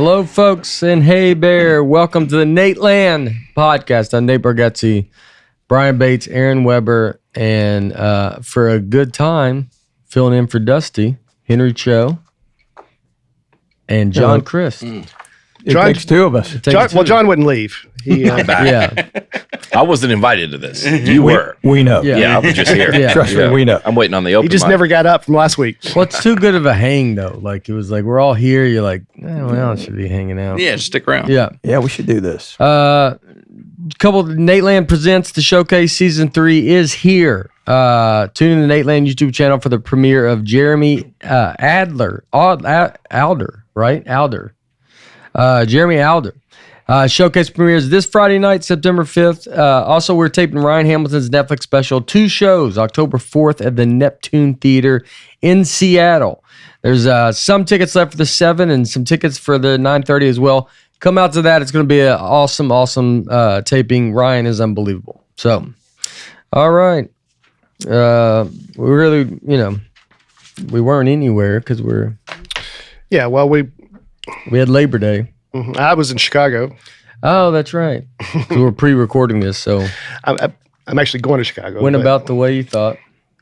Hello, folks, and hey, Bear. Welcome to the Nateland podcast. I'm Nate Bargatze, Brian Bates, Aaron Weber, and for a good time, filling in for Dusty, Henry Cho, and John Crist. It takes two of us. John wouldn't leave. I'm back. Yeah. I wasn't invited to this. You were. We know. Yeah, I was just here. Yeah. Trust me, we know. I'm waiting on the open He just mic. never got up from last week. Well, it's too good of a hang, though. Like, it was like, we're all here. You're like, well, I should be hanging out. Yeah, just stick around. Yeah. Yeah, we should do this. Couple of Nateland Presents the Showcase Season 3 is here. Tune in to the Nateland YouTube channel for the premiere of Jeremy Alder, right? Jeremy Alder. Showcase premieres this Friday night, September 5th. Also, we're taping Ryan Hamilton's Netflix special, 2 shows, October 4th at the Neptune Theater in Seattle. There's some tickets left for the 7 and some tickets for the 9:30 as well. Come out to that. It's going to be an awesome taping. Ryan is unbelievable. So, all right. We really, we weren't anywhere because Yeah, well, we had Labor Day. I was in Chicago. Oh, that's right. 'Cause we're pre-recording this, so I'm actually going to Chicago. went but- about the way you thought.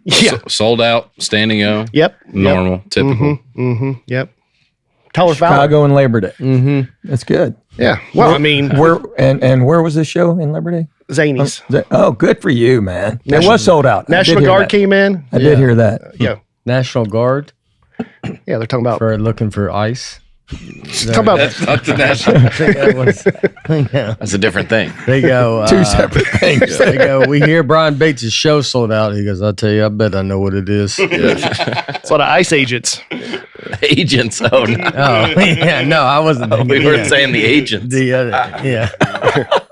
Yeah. Sold out, standing O. Yep. Normal, typical. Yep. Taller Fowler. Chicago and Labor Day. Mm-hmm. That's good. Yeah. Well, I mean, Where and where was this show in Labor Day? Zanies. Oh, good for you, man. It was sold out. National Guard came in. I did hear that. Yeah. National Guard Yeah, they're talking about. for looking for ice. Talking about Not the national. I think that was. Yeah. That's a different thing. They go. Two separate things. They go. We hear Brian Bates' show sold out. He goes, "I'll tell you. I bet I know what it is." it's a lot of ICE agents. Agents. Oh, no. Oh, yeah. No, I wasn't. Thinking, We were yeah. saying the agents. The other, yeah.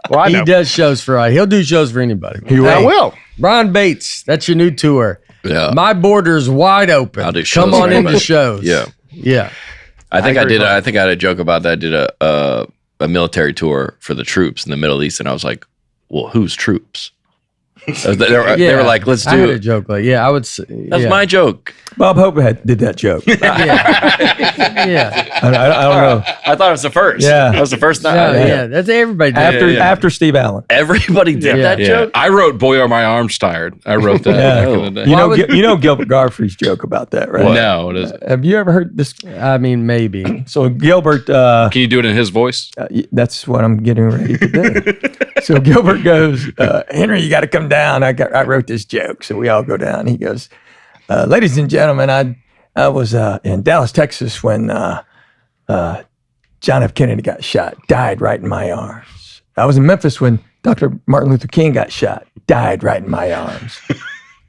Well, I He know. does shows for He'll do shows for anybody. I will. Brian Bates, that's your new tour. Yeah. My border's wide open. I'll do shows Come on for into anybody. shows. Yeah. Yeah. I think I agree did. with I think I had a joke about that. I did a military tour for the troops in the Middle East, and I was like, "Well, who's troops?" They were like, "Let's I had do a it." joke. Like, yeah, I would say. That's my joke. Bob Hope did that joke. Yeah. I don't know. I thought it was the first. Yeah. that was the first time. Yeah. That's everybody. Did. After Steve Allen. Everybody did that Yeah. joke. I wrote "Boy Are My Arms Tired." I wrote that Yeah. back in the day. You know Gilbert Godfrey's joke about that, right? No, it isn't. Have you ever heard this? I mean, maybe. So Gilbert, Can you do it in his voice? that's what I'm getting ready to do. So Gilbert goes, Henry, you got to come down. I wrote this joke. So we all go down. He goes, ladies and gentlemen, I was in Dallas, Texas when John F. Kennedy got shot, died right in my arms. I was in Memphis when Dr. Martin Luther King got shot, died right in my arms.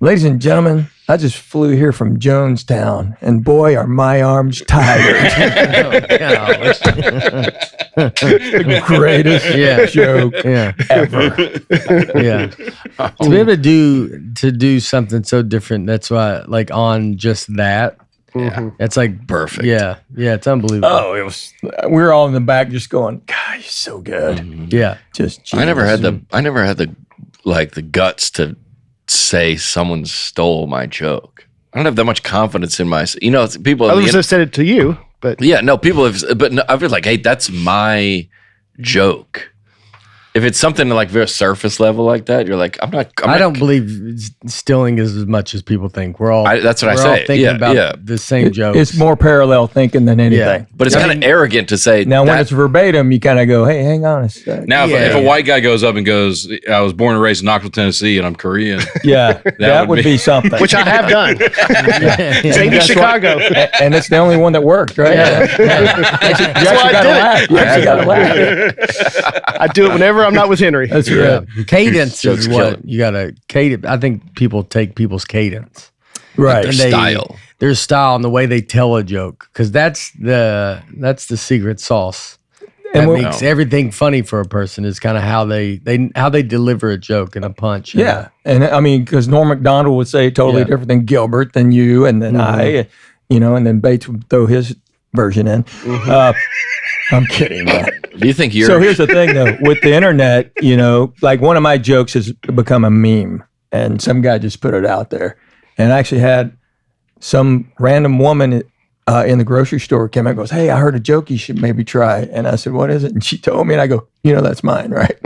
Ladies and gentlemen, I just flew here from Jonestown, and boy, are my arms tired. The greatest joke ever. Yeah. To be able to do something so different, that's why, like, on just that, it's like Perfect. Yeah. Yeah. It's unbelievable. Oh, it was. We were all in the back, just going, "God, you're so good." Yeah. Just. I never had the guts to say someone stole my joke. I don't have that much confidence in my. People. Others have said it to you, but Yeah, no, people have, but no, I feel like, hey, that's my joke. If it's something like very surface level like that, you're like, I don't believe stealing is as much as people think. That's what I we're say. all thinking Yeah, about yeah. the same jokes. It's more parallel thinking than anything. But it's kind of arrogant to say. Now, when that- it's verbatim, you kind of go, "Hey, hang on a sec." Now, if Yeah. a white guy goes up and goes, "I was born and raised in Knoxville, Tennessee, and I'm Korean," Yeah, that would would be something. which I have done. Zany, That's Chicago. and it's the only one that worked, right? You actually why I got to did it. laugh. You actually got to laugh. I do it whenever I'm not with Henry. That's Yeah. right. Cadence Jokes is kill what it. you gotta cadence. I think people take people's cadence. Right. And style. Their style and the way they tell a joke. Because that's the secret sauce. And That we'll- makes everything funny for a person is kind of how they deliver a joke and a punch. Yeah, and I mean, because Norm Macdonald would say totally Yeah. different than Gilbert, than you, and then I, and then Bates would throw his version in. I'm kidding, man. Do you think you're? So here's the thing, though, with the internet, like one of my jokes has become a meme, and some guy just put it out there, and I actually had some random woman in the grocery store came out and goes, "Hey, I heard a joke you should maybe try." And I said, "What is it?" And she told me, and I go, "That's mine, right?"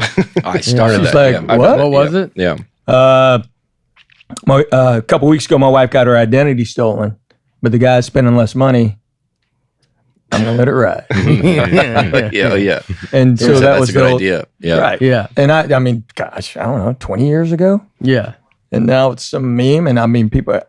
I started She's that. like, "What was it?" Yeah. A couple weeks ago, my wife got her identity stolen, but the guy's spending less money. I'm gonna let it ride. Yeah. And so that that's was a good the idea. Yeah. right? Yeah. And I mean, gosh, I don't know, 20 years ago, Yeah. and now it's some meme. And I mean, people,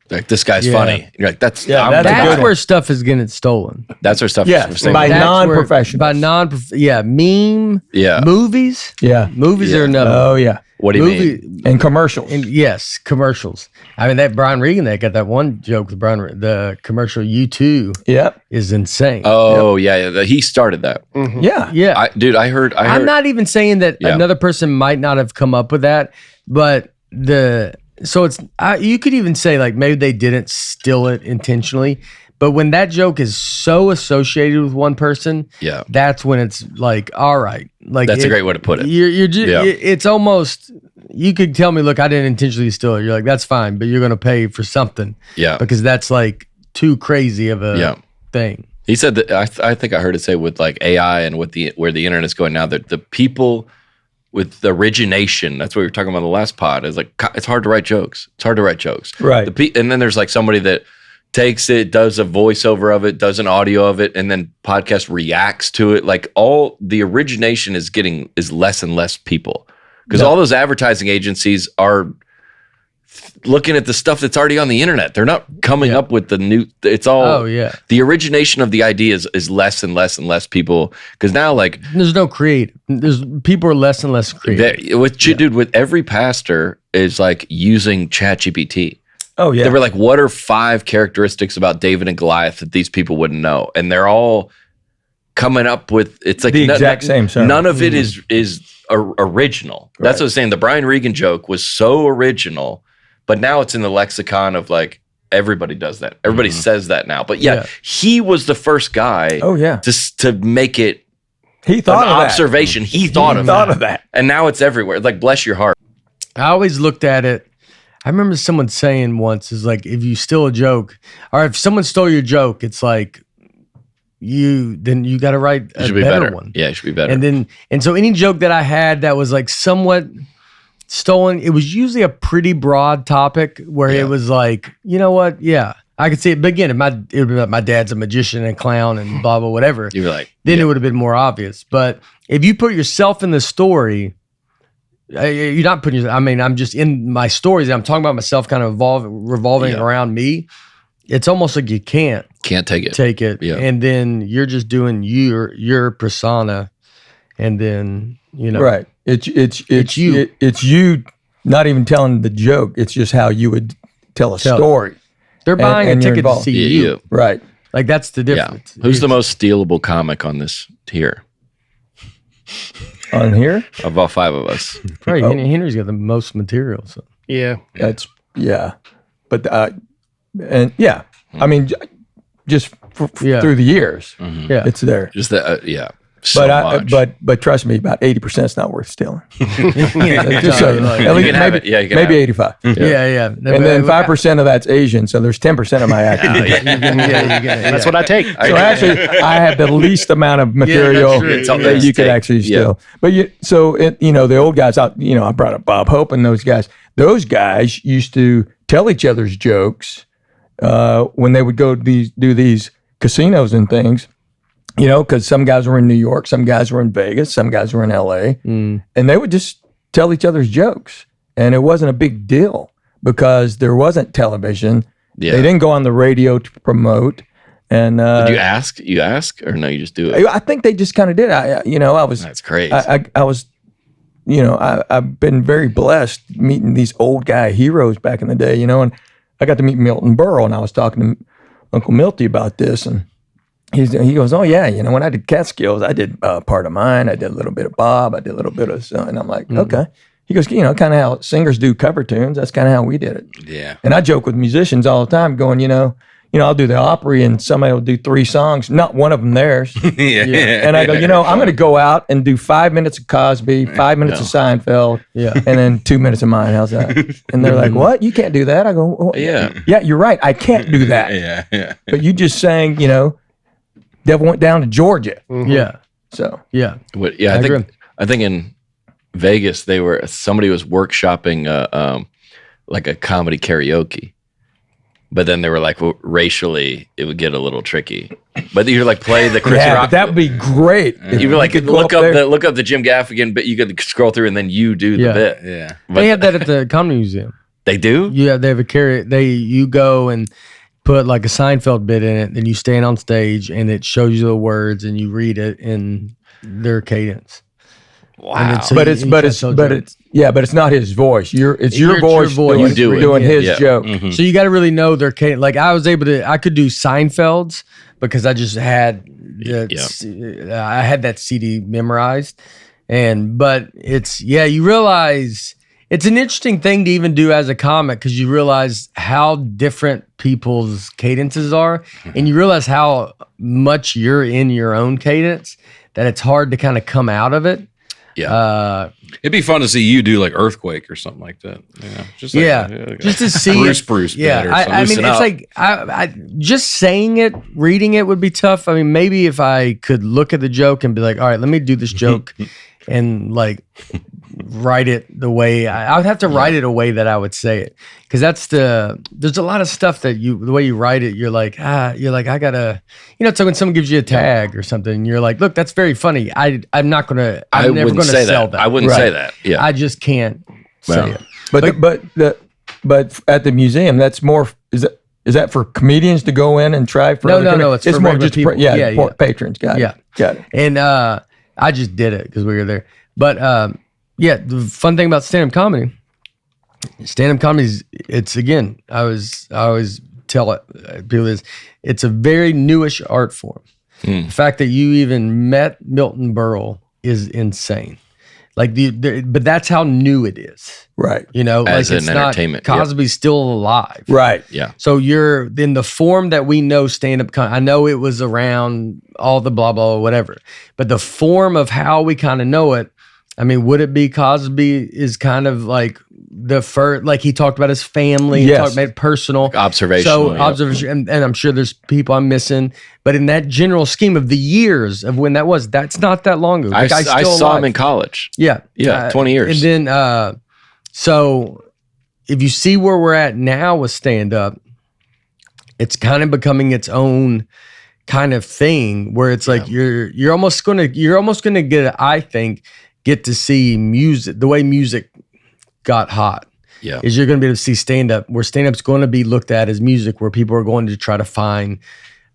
Like, this guy's Yeah. funny. You're like, that's Yeah, I'm that's the a guy. good That's where stuff is getting stolen. That's where stuff Yeah, is saying. by That's non-professionals. where- By meme. Yeah. Movies. yeah, Movies Yeah. are another. oh yeah, What do you mean? and commercials. And yes, commercials. I mean, that Brian Regan, they got that one joke with the commercial U2 Yep, is insane. Oh, yeah. He started that. yeah, yeah. I heard. I'm not even saying that Yeah. another person might not have come up with that, but you could even say like maybe they didn't steal it intentionally, but when that joke is so associated with one person, Yeah. that's when it's like, all right, like That's a great way to put it. You're just, Yeah. it's almost, you could tell me, look, I didn't intentionally steal it. You're like, that's fine, but you're going to pay for something. Yeah. Because that's like too crazy of a Yeah. thing. He said that I think I heard it say with like AI and with where the internet is going now, that the people with the origination, that's what we were talking about in the last pod, is like it's hard to write jokes. It's hard to write jokes. right. And then there's like somebody that takes it, does a voiceover of it, does an audio of it, and then podcast reacts to it. Like all the origination is less and less people because all those advertising agencies are looking at the stuff that's already on the internet. They're not coming up with the new. It's all. Oh, yeah. The origination of the ideas is less and less and less people because now like There's no creative. People are less and less creative. dude, with every pastor is like using ChatGPT. Oh yeah, They were like, what are 5 characteristics about David and Goliath that these people wouldn't know? And they're all coming up with, it's like The exact same sermon. None of it is original. That's Right. what I was saying. The Brian Regan joke was so original, but now it's in the lexicon of like, everybody does that. Everybody says that now. But yeah, he was the first guy oh yeah. to make it He thought an of that. observation. He thought of that. And now it's everywhere. Like, bless your heart. I always looked at it. I remember someone saying once is like, if you steal a joke, or if someone stole your joke, it's like then you got to write It a should be better better. one. Yeah, it should be better. And so any joke that I had that was like somewhat stolen, it was usually a pretty broad topic where it was like, you know what? Yeah, I could see it. But again, it would be like my dad's a magician and clown and blah, blah, whatever. You were like, Then it would have been more obvious. But if you put yourself in the story, you're not putting yourself, I mean, I'm just in my stories. I'm talking about myself kind of revolving around me. It's almost like you can't take it. Yeah. and then you're just doing your persona, and then Right. It's you. It's you not even telling the joke. It's just how you would tell a story. They're buying and a you're ticket to involved. see Yeah, you. yeah. Right. Like that's the Yeah. difference. Who's the most stealable comic on this tier On here? of all 5 of us? Probably Henry's got the most material. So Yeah. That's but and yeah, I mean, just through the years, yeah, it's there. Just that, so But much. but trust me, about 80% is not worth stealing. yeah, Just so you know. At least can have maybe it. Yeah, you can maybe have it. 85. yeah. And then 5% of that's Asian, so there's 10% of my acting. That's what I take. So actually, I have the least amount of material true. It's all that you could take. actually steal. But the old guys out. I brought up Bob Hope and those guys. Those guys used to tell each other's jokes when they would go do these casinos and things. Because some guys were in New York, some guys were in Vegas, some guys were in LA, and they would just tell each other's jokes, and it wasn't a big deal because there wasn't television. Yeah. They didn't go on the radio to promote. And Did you ask? You ask, or no? You just do it. I think they just kind of did. I was. That's crazy. I was. I've been very blessed meeting these old guy heroes back in the day. And I got to meet Milton Berle, and I was talking to Uncle Milty about this, and he goes, "Oh yeah, when I did Catskills, I did part of mine. I did a little bit of Bob. I did a little bit of," and I'm like, "Okay." He goes, kind of how singers do cover tunes. That's kind of how we did it. yeah. And I joke with musicians all the time, going, I'll do the Opry and somebody will do 3 songs, not one of them theirs. And I go, I'm going to go out and do 5 minutes of Cosby, 5 minutes of Seinfeld, and then 2 minutes of mine. How's that? And they're like, what? You can't do that? I go, oh, yeah, you're right. I can't do that. But you just sang, Devil Went Down to Georgia. Yeah. So I think in Vegas somebody was workshopping like a comedy karaoke. But then they were like, well, racially, it would get a little tricky. But you're like, play the Chris Rock. That would be great. You were like, look up the Jim Gaffigan, but you could scroll through and then you do the bit. Yeah, but they have that at the Comedy Museum. They do? Yeah, they have you go and put like a Seinfeld bit in it, then you stand on stage and it shows you the words and you read it in their cadence. Wow. But it's not his voice. It's your voice doing his joke. Mm-hmm. So you got to really know their cadence. Like I could do Seinfeld's because I just had I had that CD memorized. But you realize it's an interesting thing to even do as a comic because you realize how different people's cadences are, and you realize how much you're in your own cadence that it's hard to kind of come out of it. Yeah, it'd be fun to see you do like Earthquake or something like that. Just to see Bruce. Yeah, I mean, it's like I just saying it, reading it would be tough. I mean, maybe if I could look at the joke and be like, all right, let me do this joke, and like write it the way I would have to write it a way that I would say it, because there's a lot of stuff that the way you write it, you're like I gotta, it's like when someone gives you a tag or something, you're like, look, that's very funny. I'm never gonna sell that. I wouldn't say that. Yeah, I just can't say it. But at the museum, that's more. Is that for comedians to go in and try for? No. It's for more just people. Patrons. Got it. And I just did it because we were there. But the fun thing about stand-up comedy is I always tell people is it's a very newish art form. The fact that you even met Milton Berle is insane. Like but that's how new it is. Right. As an entertainment. Cosby's still alive. Right. Yeah. So you're in the form that we know stand-up. I know it was around all the blah, blah, whatever. But the form of how we kind of know it, I mean, would it be Cosby is kind of like the first, like he talked about his family, yes. Talked about personal. Like observational. So observation, and I'm sure there's people I'm missing, but in that general scheme of the years of when that was, that's not that long ago. I saw him in college. Yeah. Yeah, 20 years. And then, so if you see where we're at now with stand-up, it's kind of becoming its own kind of thing where it's like you're almost gonna get to see music, the way music got hot. Yeah. Is you're going to be able to see stand-up, where stand-up's going to be looked at as music, where people are going to try to find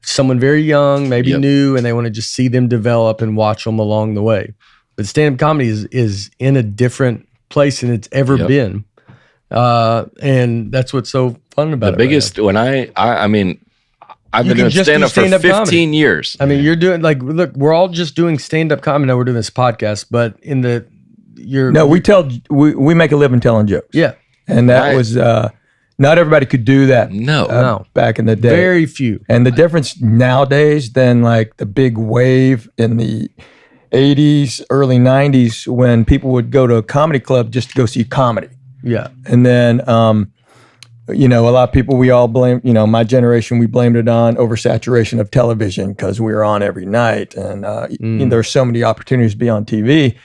someone very young, maybe new, and they want to just see them develop and watch them along the way. But stand-up comedy is in a different place than it's ever been. And that's what's so fun about it. The biggest, when I've been doing stand-up for 15 comedy. years. I mean, you're doing look, we're all just doing stand-up comedy. Now we're doing this podcast, but we make a living telling jokes. Yeah. And that was, not everybody could do that. No. Back in the day. Very few. And the difference nowadays than like the big wave in the 80s, early 90s, when people would go to a comedy club just to go see comedy. Yeah. And then, a lot of people, we all blame, my generation, we blamed it on oversaturation of television because we were on every night. And there's so many opportunities to be on TV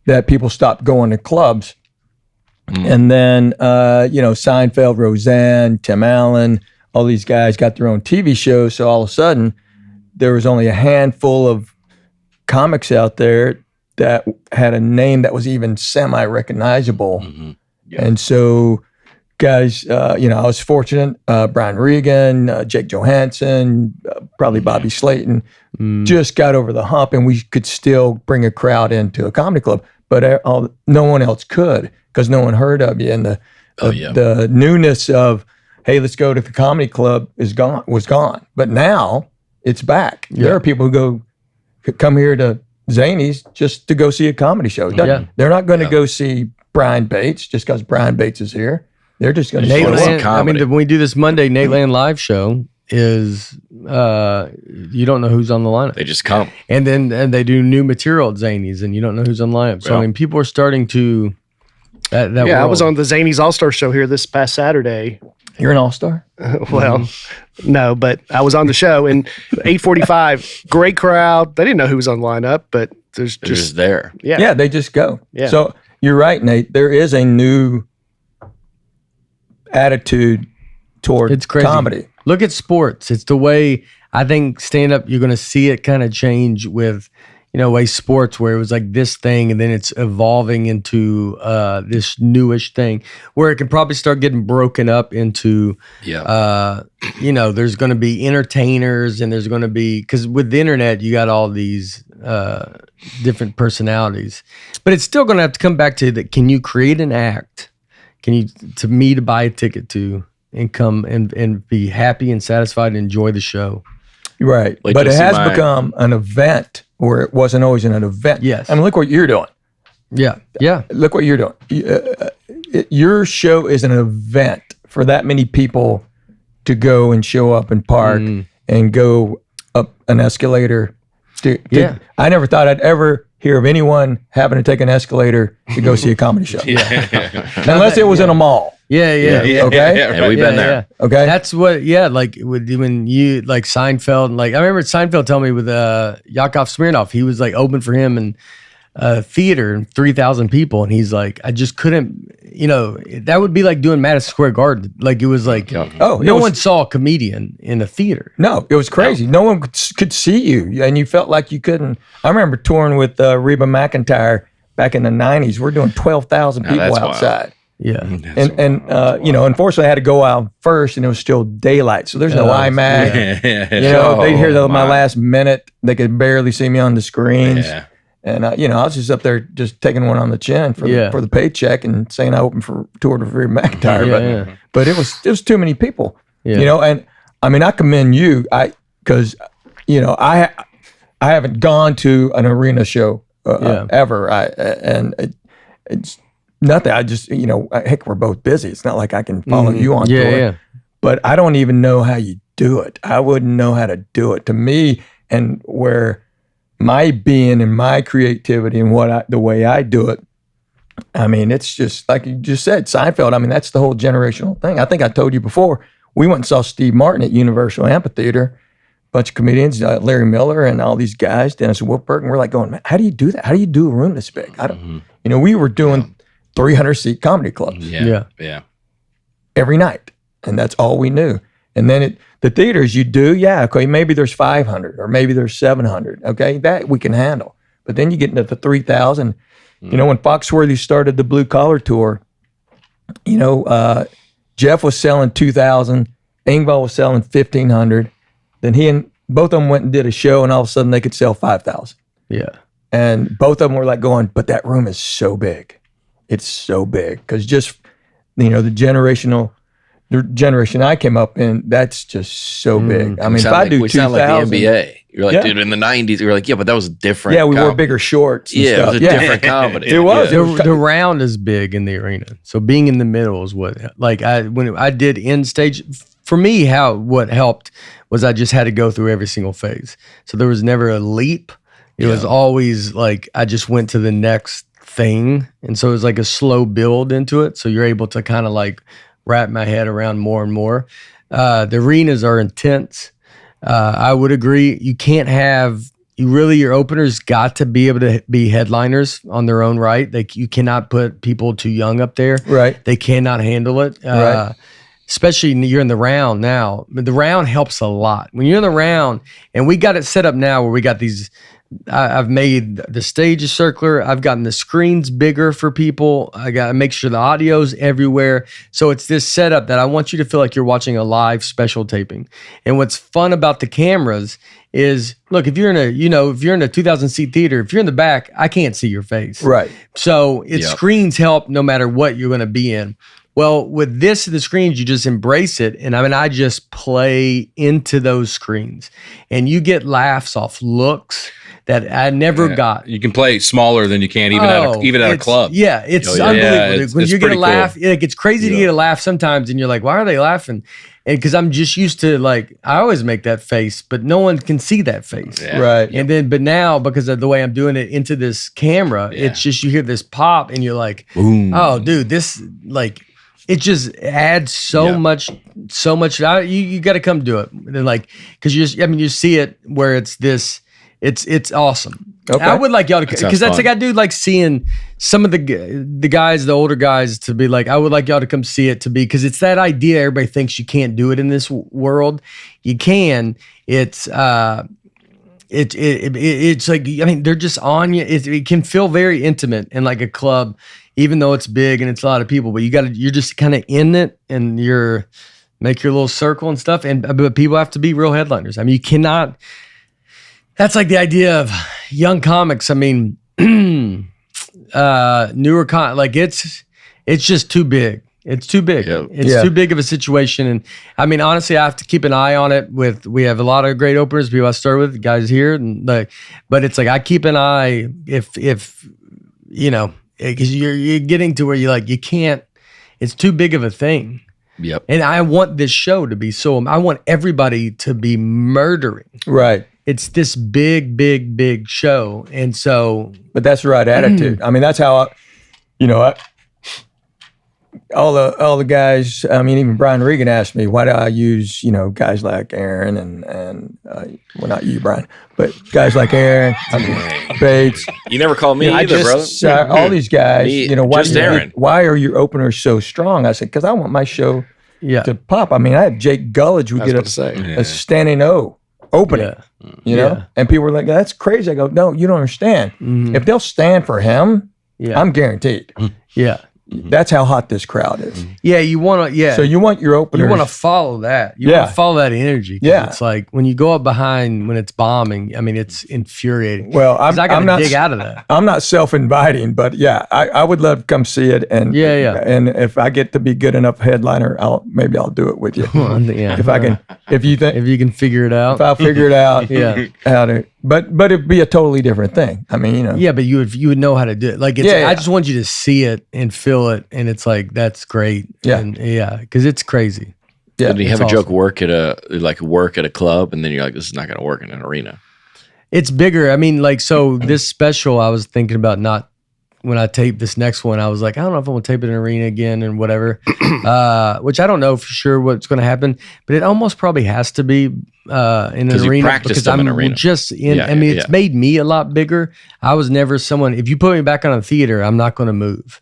that people stopped going to clubs. And then, Seinfeld, Roseanne, Tim Allen, all these guys got their own TV shows. So all of a sudden, there was only a handful of comics out there that had a name that was even semi-recognizable. Mm-hmm. Yeah. And so guys, I was fortunate, Brian Regan, Jake Johansson, probably Bobby Slayton, just got over the hump, and we could still bring a crowd into a comedy club. But no one else could, because no one heard of you. And the newness of, hey, let's go to the comedy club was gone. But now it's back. Yeah. There are people who come here to Zanies just to go see a comedy show. They're not going to go see Brian Bates just because Brian Bates is here. They're just going to see Nateland. I mean, when we do this Monday Nateland live show, is you don't know who's on the lineup. They just come. And then they do new material at Zanies, and you don't know who's on the lineup. So, Yeah. I mean, people are starting to that Yeah, I world. was on the Zanies All-Star show here this past Saturday. You're an all-star? Well, no, but I was on the show and 8:45, great crowd. They didn't know who was on the lineup, but there's They're just just there. yeah. Yeah, they just go. Yeah. So you're right, Nate. There is a new attitude toward It's crazy. comedy. Look at sports. It's the way I think stand-up, you're going to see it kind of change with, way sports where it was like this thing and then it's evolving into this newish thing where it can probably start getting broken up into, there's going to be entertainers and there's going to be, because with the internet, you got all these different personalities. But it's still going to have to come back to that. Can you create an act? To buy a ticket to and come and be happy and satisfied and enjoy the show? Right. Wait But till it you see has my- become an event where it wasn't always an event. Yes. I mean, look what you're doing. Yeah. Yeah. Look what you're doing. Your show is an event for that many people to go and show up and park and go up an escalator. Yeah. I never thought I'd ever hear of anyone having to take an escalator to go see a comedy show. Unless it was in a mall. Yeah. Okay? And we've been there. Okay? That's what, like when you like Seinfeld, and like I remember Seinfeld telling me with Yakov Smirnoff, he was like open for him and theater and 3,000 people, and he's like, I just couldn't, that would be like doing Madison Square Garden. Like it was like, no one saw a comedian in a theater. No, it was crazy. No one could see you, and you felt like you couldn't. I remember touring with Reba McEntire back in the 90s. We're doing 12,000 people that's wild. outside. Yeah. And unfortunately, I had to go out first, and it was still daylight, so there's no IMAX. They'd hear my last minute. They could barely see me on the screens. Yeah. And I was just up there, just taking one on the chin for the paycheck, and saying I opened for toured with Reba McEntire. But it was too many people. Yeah. And I mean, I commend you, because I haven't gone to an arena show ever. It's nothing. I just, heck, we're both busy. It's not like I can follow you on tour. Yeah. But I don't even know how you do it. I wouldn't know how to do it. To me, and where my being and my creativity and the way I do it, I mean, it's just like you just said, Seinfeld. I mean, that's the whole generational thing. I think I told you before, we went and saw Steve Martin at Universal Amphitheater, bunch of comedians, Larry Miller and all these guys, Dennis Wolfberg, and we're like going, man, how do you do that? How do you do a room this big? I don't, we were doing 300-seat comedy clubs Yeah. every night, and that's all we knew. And then the theaters you do, okay, maybe there's 500 or maybe there's 700, okay, that we can handle. But then you get into the 3,000. When Foxworthy started the Blue Collar Tour, Jeff was selling 2,000, Ingvar was selling 1,500. Then he and both of them went and did a show, and all of a sudden they could sell 5,000. Yeah. And both of them were like going, but that room is so big. It's so big. Because just, the generation I came up in, that's just so big. I mean, if I do 2,000. Sound like the NBA. You're like, Yeah. dude, in the 90s, you were like, yeah, but that was different. Yeah, we wore comedy. bigger shorts and Yeah, stuff. it was a different comedy. It was. The round is big in the arena. So being in the middle is what, like when I did end stage, for me, what helped was I just had to go through every single phase. So there was never a leap. It was always like I just went to the next thing. And so it was like a slow build into it. So you're able to kind of like wrap my head around more and more. The arenas are intense. I would agree. You can't your openers got to be able to be headliners on their own right. You cannot put people too young up there. Right. They cannot handle it. Right. Especially you're in the round now. But the round helps a lot. When you're in the round, and we got it set up now where we got these, I've made the stage is circular. I've gotten the screens bigger for people. I got to make sure the audio's everywhere. So it's this setup that I want you to feel like you're watching a live special taping. And what's fun about the cameras is, look, if you're in a 2,000 seat theater, if you're in the back, I can't see your face. Right. So screens help no matter what you're going to be in. Well, with the screens, you just embrace it. And I just play into those screens, and you get laughs off looks that I never got. You can play smaller than you can even at a club. Yeah, it's Oh, yeah. unbelievable. Yeah, when it's you get a pretty laugh, cool. it's crazy to get a laugh sometimes, and you're like, why are they laughing? And because I'm just used to I always make that face, but no one can see that face. Yeah. Right. And then, but now because of the way I'm doing it into this camera, it's just you hear this pop, and you're like, Boom. oh, dude, this it just adds so much. You got to come do it. And then because you see it where it's this. It's awesome. Okay. I would like y'all to, sounds because that's fun. I do like seeing some of the guys, the older guys, to be like, I would like y'all to come see it, to be, because it's that idea. Everybody thinks you can't do it in this world. You can. It's it's like, I mean, they're just on you. It can feel very intimate in like a club, even though it's big and it's a lot of people. But you're just kind of in it, and you're make your little circle and stuff. But people have to be real headliners. I mean, you cannot. That's like the idea of young comics. I mean, newer it's just too big. It's too big. Yeah. It's too big of a situation. And I mean, honestly, I have to keep an eye on it. We have a lot of great openers, people I start with, guys here, and but it's like I keep an eye if you know, because you're getting to where you can't. It's too big of a thing. Yep. And I want this show to be I want everybody to be murdering. Right. It's this big show. And so. But that's the right attitude. I mean, that's how all the guys, I mean, even Brian Regan asked me, why do I use, guys like Aaron and well, not you, Brian, but guys like Aaron, Bates. You never called me either, brother. All these guys, Me, why, just Aaron. why are your openers so strong? I said, because I want my show to pop. I mean, I had Jake Gullidge would get a standing O opening, and people were like, that's crazy. I go, no, you don't understand. Mm-hmm. If they'll stand for him, I'm guaranteed. Yeah. That's how hot this crowd is. Yeah, you want to. So you want your openers. You want to follow that. You want to follow that energy. Yeah. It's like when you go up behind when it's bombing. I mean, it's infuriating. Well, I got to dig out of that. I'm not self-inviting, but yeah, I would love to come see it. And and if I get to be good enough headliner, maybe I'll do it with you. If you can figure it out. If I'll figure it out. How to. But it'd be a totally different thing. I mean, Yeah, but you would know how to do it. Like I just want you to see it and feel it, and it's like that's great. Yeah, and because it's crazy. Yeah, did you have a joke work at a club, and then you're like, this is not going to work in an arena? It's bigger. I mean, so this special, I was thinking about not. When I taped this next one, I was like, I don't know if I'm going to tape it in an arena again and whatever, which I don't know for sure what's going to happen, but it almost probably has to be in an arena because I'm just in. I mean, it's made me a lot bigger. I was never someone. If you put me back on a theater, I'm not going to move.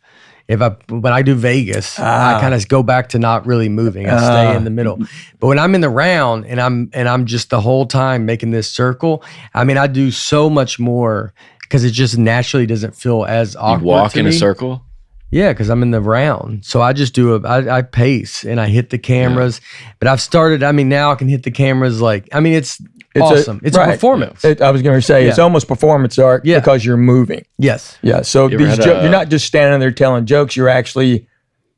When I do Vegas, I kind of go back to not really moving. I stay in the middle. But when I'm in the round and I'm just the whole time making this circle, I mean, I do so much more. Because it just naturally doesn't feel as awkward. You walk to in me. a circle? Yeah, because I'm in the round. So I just I pace and I hit the cameras. But I've started, I mean, now I can hit the cameras it's awesome. It's a performance. I was going to say, it's almost performance art because you're moving. Yes. Yeah, so you're not just standing there telling jokes, you're actually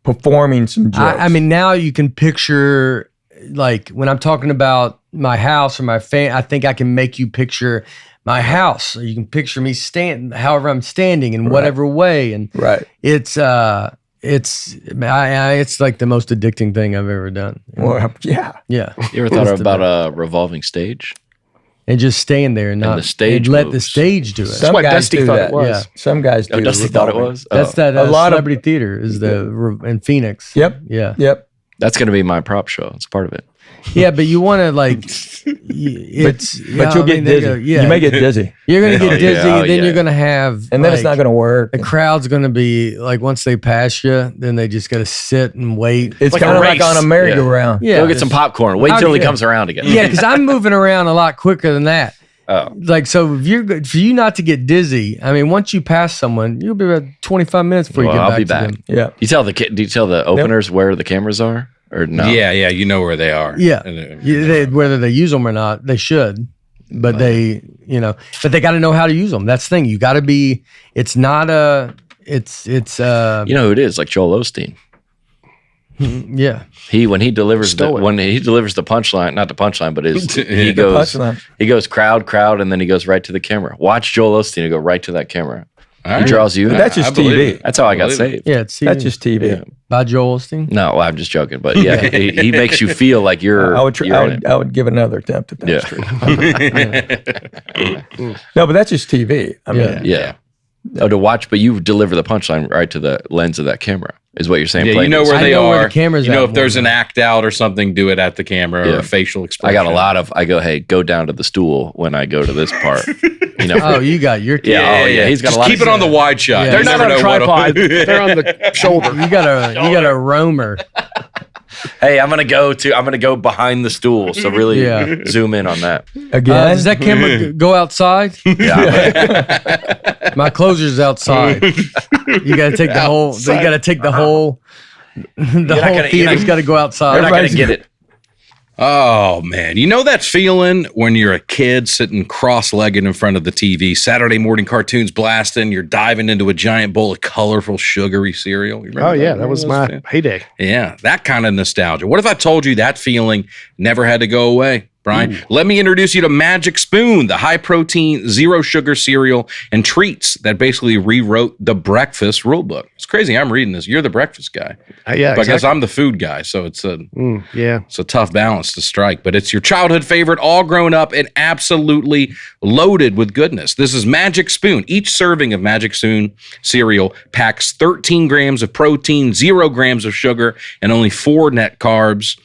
performing some jokes. I mean, now you can picture, when I'm talking about my house or my I think I can make you picture my house, so you can picture me however I'm standing in whatever way, and it's like the most addicting thing I've ever done. Well, yeah. You ever thought about a revolving stage? And just staying there and not the stage let the stage do it. Some what guys Dusty do thought that. it was. Yeah. Some guys do. Dusty thought it was. That's that a lot celebrity theater is in Phoenix. Yep. Yeah. Yep. That's going to be my prop show. It's part of it. Yeah, but you want to but you'll get dizzy. You may get dizzy. You're gonna get dizzy, and then you're gonna have, and then it's not gonna work. The crowd's gonna be once they pass you, then they just gotta sit and wait. It's kind of like on a merry-go-round. Yeah, go get some popcorn. Wait till he comes around again. Yeah, because I'm moving around a lot quicker than that. Oh, so if for you not to get dizzy, I mean, once you pass someone, you'll be about 25 minutes before you get back. I'll be back. To them. Yeah. Do you tell the openers where the cameras are? Or no? Yeah, you know where they are. Yeah, whether they use them or not, they should. But they got to know how to use them. That's the thing. You got to be. It's not a. It's. You know who it is? Like Joel Osteen. Yeah. When he delivers Stole it. the punchline, not the punchline, but he The goes punchline. crowd, and then he goes right to the camera. Watch Joel Osteen go right to that camera. All He right. draws you. But in. that's just I believe TV. it. That's how I got believe it. saved. Yeah. It's That's just TV. Yeah. by Joel Osteen. No, well, I'm just joking, but yeah, he makes you feel like you're. I would, you're in it. I would give another attempt at that. Yeah. Streak. No, but that's just TV. I mean, Yeah. Oh, to watch, but you deliver the punchline right to the lens of that camera, is what you're saying. Yeah, playing you know this. where I they know are. where the camera's you know, at if there's more an act out or something, do it at the camera or Yeah. a facial I expression. got a lot of. I go, hey, go down to the stool when I go to this part. You know. Oh, you got your Yeah. Oh, yeah. He's got Just a lot. keep of it on the wide shot. Yeah. They're You not never on a know what'll- tripod. They're on the shoulder. You got a roamer. Hey, I'm gonna go behind the stool. So really Yeah. zoom in on that. again, Does that camera go outside? Yeah. My closer's outside. You got to take the whole. You got to take the whole. The not whole gonna- theater's got to go outside. You're not gonna Everybody's- get it. Oh man, you know that feeling when you're a kid sitting cross-legged in front of the TV, Saturday morning cartoons blasting, you're diving into a giant bowl of colorful, sugary cereal. You remember Oh yeah, that Remember was those my feelings? heyday. Yeah, that kind of nostalgia. What if I told you that feeling never had to go away, Brian? Let me introduce you to Magic Spoon, the high-protein, zero-sugar cereal and treats that basically rewrote the breakfast rulebook. It's crazy. I'm reading this. You're the breakfast guy. Yeah, Because exactly. I'm the food guy, so it's a Yeah. tough balance to strike, but it's your childhood favorite, all grown up and absolutely loaded with goodness. This is Magic Spoon. Each serving of Magic Spoon cereal packs 13 grams of protein, 0 grams of sugar, and only 4 net carbs.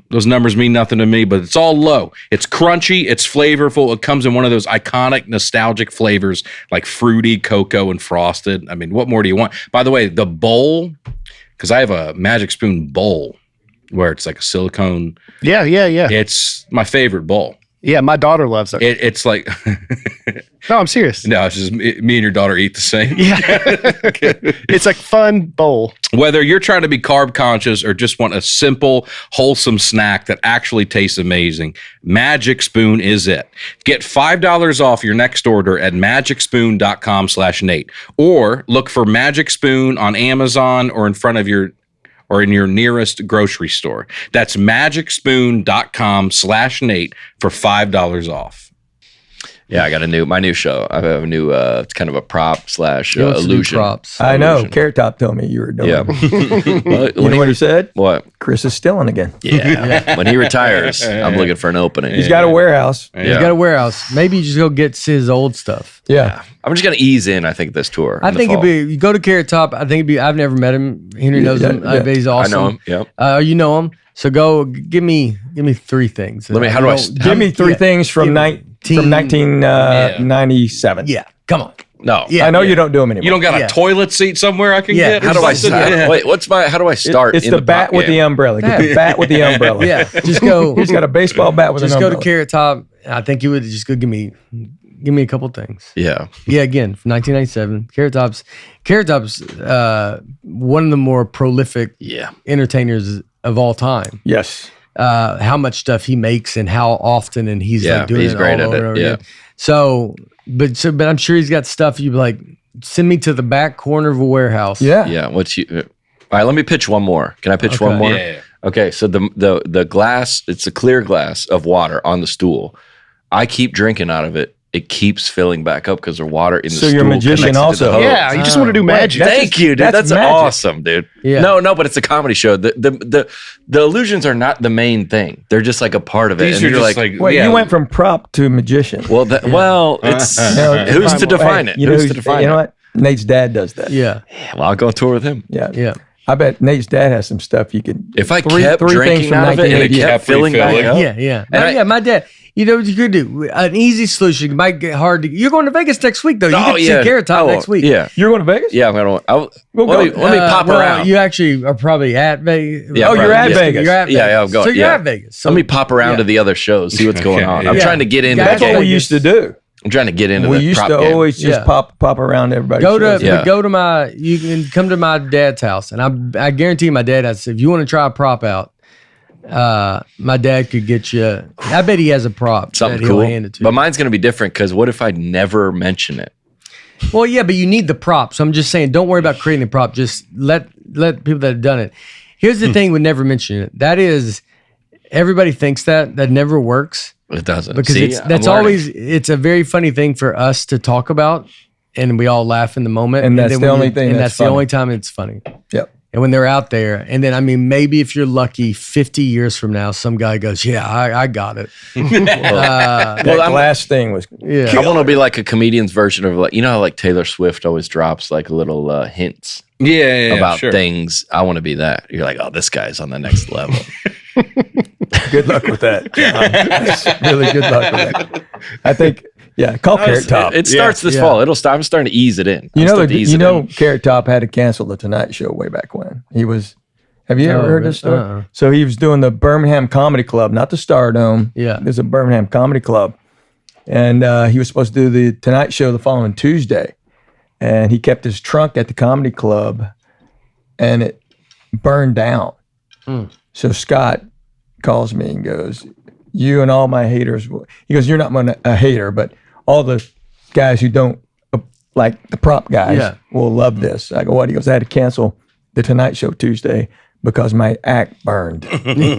Those numbers mean nothing to me, but it's all low. It's crunchy. It's flavorful. It comes in one of those iconic, nostalgic flavors like fruity, cocoa, and frosted. I mean, what more do you want? By the way, the bowl, because I have a Magic Spoon bowl where it's like a silicone. Yeah. It's my favorite bowl. Yeah, my daughter loves it. It's like, No, I'm serious. no, it's just me and your daughter eat the same. Yeah. It's a fun bowl. Whether you're trying to be carb conscious or just want a simple, wholesome snack that actually tastes amazing, Magic Spoon is it. Get $5 off your next order at magicspoon.com/Nate, or look for Magic Spoon on Amazon or in your nearest grocery store. That's magicspoon.com/Nate for $5 off. Yeah, I got my new show. I have a new. It's kind of a prop / He wants to do illusion. props. I know. Illusion. Carrot Top told me you were doing. Yeah. it. Well, You know what he said? What? Chris is stealing again. Yeah. When he retires, I'm looking for an opening. He's got a warehouse. He's got a warehouse. Maybe you just go get his old stuff. Yeah. I'm just gonna ease in. I think this tour. I think it'd be. You go to Carrot Top. I think it'd be. I've never met him. Henry knows him. yeah. I bet he's I awesome. know him. Yep. You know him. So go. Give me 3 things. Let me- how do I- Give me 3 things from Give me 1997. Yeah. Come on. No. Yeah. I know you don't do them anymore. You don't got Yeah. a toilet seat somewhere I can Yeah. get? How do I start? Yeah. Wait, how do I start? It's in the bat pop with the game? umbrella. Get the bat with the umbrella. Yeah. Just go. He's got a baseball bat with Just an go umbrella. to Carrot Top. I think you would just go give me a couple things. Yeah. Yeah, again, from 1997. Carrot Top's one of the more prolific Yeah. entertainers of all time. Yes. How much stuff he makes and how often, and he's Yeah, like doing he's it great all at over it, and over yeah. again. So I'm sure he's got stuff you'd be like, send me to the back corner of a warehouse. Yeah. Yeah. All right, let me pitch one more. Can I pitch Okay. one more? Yeah. Okay, so the glass, it's a clear glass of water on the stool. I keep drinking out of it. It keeps filling back up because the water in the So stool. you're a magician connects to the also. hose. Yeah, you just want to do magic. That's Thank just- you, dude. that's That's magic. awesome, dude. Yeah. No, but it's a comedy show. The illusions are not the main thing. They're just like a part of it. These And are you're just like, Wait, yeah. you went from prop to magician. well, it's No, who's to define it? You know, Who's to define you know it? what? Nate's dad does that. Yeah. Well, I'll go on tour with him. Yeah. Yeah. I bet Nate's dad has some stuff you could. If I three kept things drinking from out of it and it 1988. kept filling back refilling. up, Yeah. Yeah. And My dad, you know what you could do? An easy solution. It might get hard to. You're going to Vegas next week, though. You get to see Carrot Top next week. Yeah, You're going to Vegas? yeah. I'm gonna. We'll let me go. pop well, around. You actually are probably at Vegas. Yeah, Oh, you're probably, at yeah. Vegas. You're at Vegas. Yeah, yeah, I'm going. So you're yeah. at Vegas. So Let me pop around yeah. to the other shows, see what's going on. I'm Yeah. trying to get into That's that. what we Vegas. used to do. I'm trying to get into We the used prop to game. always just Yeah. pop around everybody. Go to Yeah. go to my. You can come to my dad's house, and I guarantee my dad has. If you want to try a prop out, my dad could get you. I bet he has a prop. Something that he'll cool. hand it to But you. mine's going to be different because what if I never mention it? Well, yeah, but you need the prop. So I'm just saying, don't worry about creating the prop. Just let people that have done it. Here's the thing with never mentioning it. That is, everybody thinks that never works. It doesn't. Because See, that's I'm learning. always, it's a very funny thing for us to talk about, and we all laugh in the moment. And that's then the when only you- thing And that's that's the funny. only time it's funny. Yep. And when they're out there, and then, I mean, maybe if you're lucky, 50 years from now, some guy goes, yeah, I got it. That Well, I'm- glass thing was. Yeah. I want to be like a comedian's version of like, you know how like Taylor Swift always drops like little hints Yeah, about sure. things. I want to be that. You're like, oh, this guy's on the next level. Good luck with that, John. Really good luck with that. I think, call Carrot Top. It starts this Yeah. fall. I'm starting to ease it in. You I'm know, starting to ease it in. Carrot Top had to cancel the Tonight Show way back when. He was, have you ever Oh, heard this story? uh-uh. So he was doing the Birmingham Comedy Club, not the Stardome. Yeah. There's a Birmingham Comedy Club. And he was supposed to do the Tonight Show the following Tuesday. And he kept his trunk at the comedy club and it burned down. So Scott calls me and goes, you and all my haters, he goes, you're not a hater, but all the guys who don't like the prop guys will love this. I go, what? He goes, I had to cancel the Tonight Show Tuesday because my act burned. He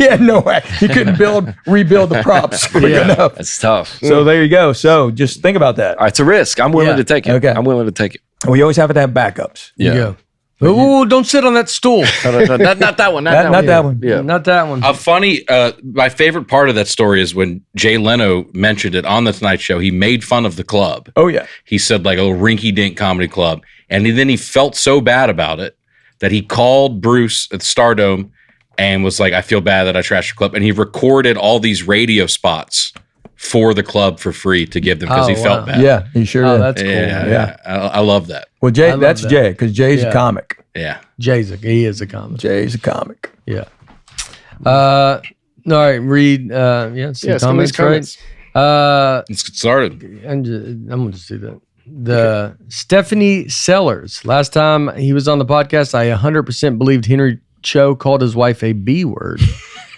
had no act. He couldn't rebuild the props quick enough. It's tough. So there you go. So just think about that. It's a risk. I'm willing Yeah. to take it. Okay. I'm willing to take it. We always have to have backups. There you Yeah. go. Oh, don't sit on that stool. Not that one. Not that one. Yeah. Not that one. A funny, my favorite part of that story is when Jay Leno mentioned it on the Tonight Show. He made fun of the club. Oh, yeah. He said like a little rinky-dink comedy club, and then he felt so bad about it that he called Bruce at the Stardome and was like, "I feel bad that I trashed the club," and he recorded all these radio spots for the club for free to give them because he felt bad. Yeah, he sure Oh, did. that's cool. Yeah. I love that. Well, Jay, love that's that. Jay, because Jay's Yeah. a comic. Yeah. He is a comic. Jay's a comic. Yeah. All right, read. Some Yeah, some of comments, these comments. right? Let's get started. I'm gonna just do that. The Stephanie Sellers. Last time he was on the podcast, I 100% believed Henry Cho called his wife a B word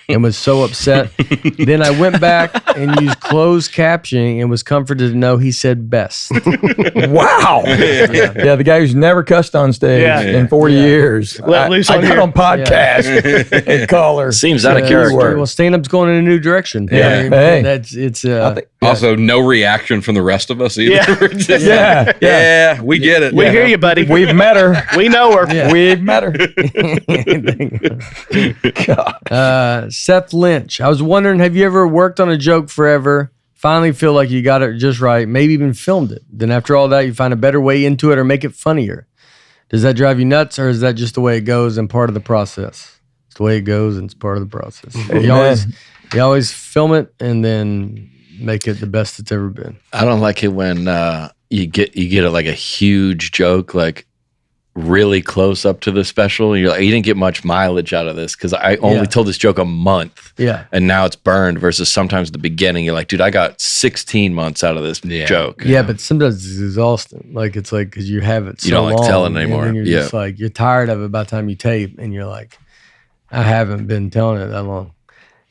and was so upset. Then I went back and used closed captioning and was comforted to know he said best. Wow. Yeah, the guy who's never cussed on stage Yeah. in 40 years. Let loose I on got here. on podcast and call her. Seems out of Yeah. character. Word. Well, stand-up's going in a new direction. Yeah. I mean, Hey. it's Also, no reaction from the rest of us either. Yeah. We're just Yeah, like, yeah. yeah, we get it. We hear you, buddy. We've met her. We know her. Yeah. We've met her. Seth Lynch. I was wondering, have you ever worked on a joke forever, finally feel like you got it just right, maybe even filmed it, then after all that you find a better way into it or make it funnier? Does that drive you nuts, or is that just the way it goes and part of the process? It's the way it goes and it's part of the process. You always film it and then make it the best it's ever been. I don't like it when you get like a huge joke like really close up to the special. And you're like, you didn't get much mileage out of this because I only told this joke a month. Yeah. And now it's burned versus sometimes at the beginning, you're like, dude, I got 16 months out of this joke. Yeah, but sometimes it's exhausting. Like, it's like, because you have it so You don't like long, telling anymore. And then you're Yeah. just like, you're tired of it by the time you tape, and you're like, I haven't been telling it that long.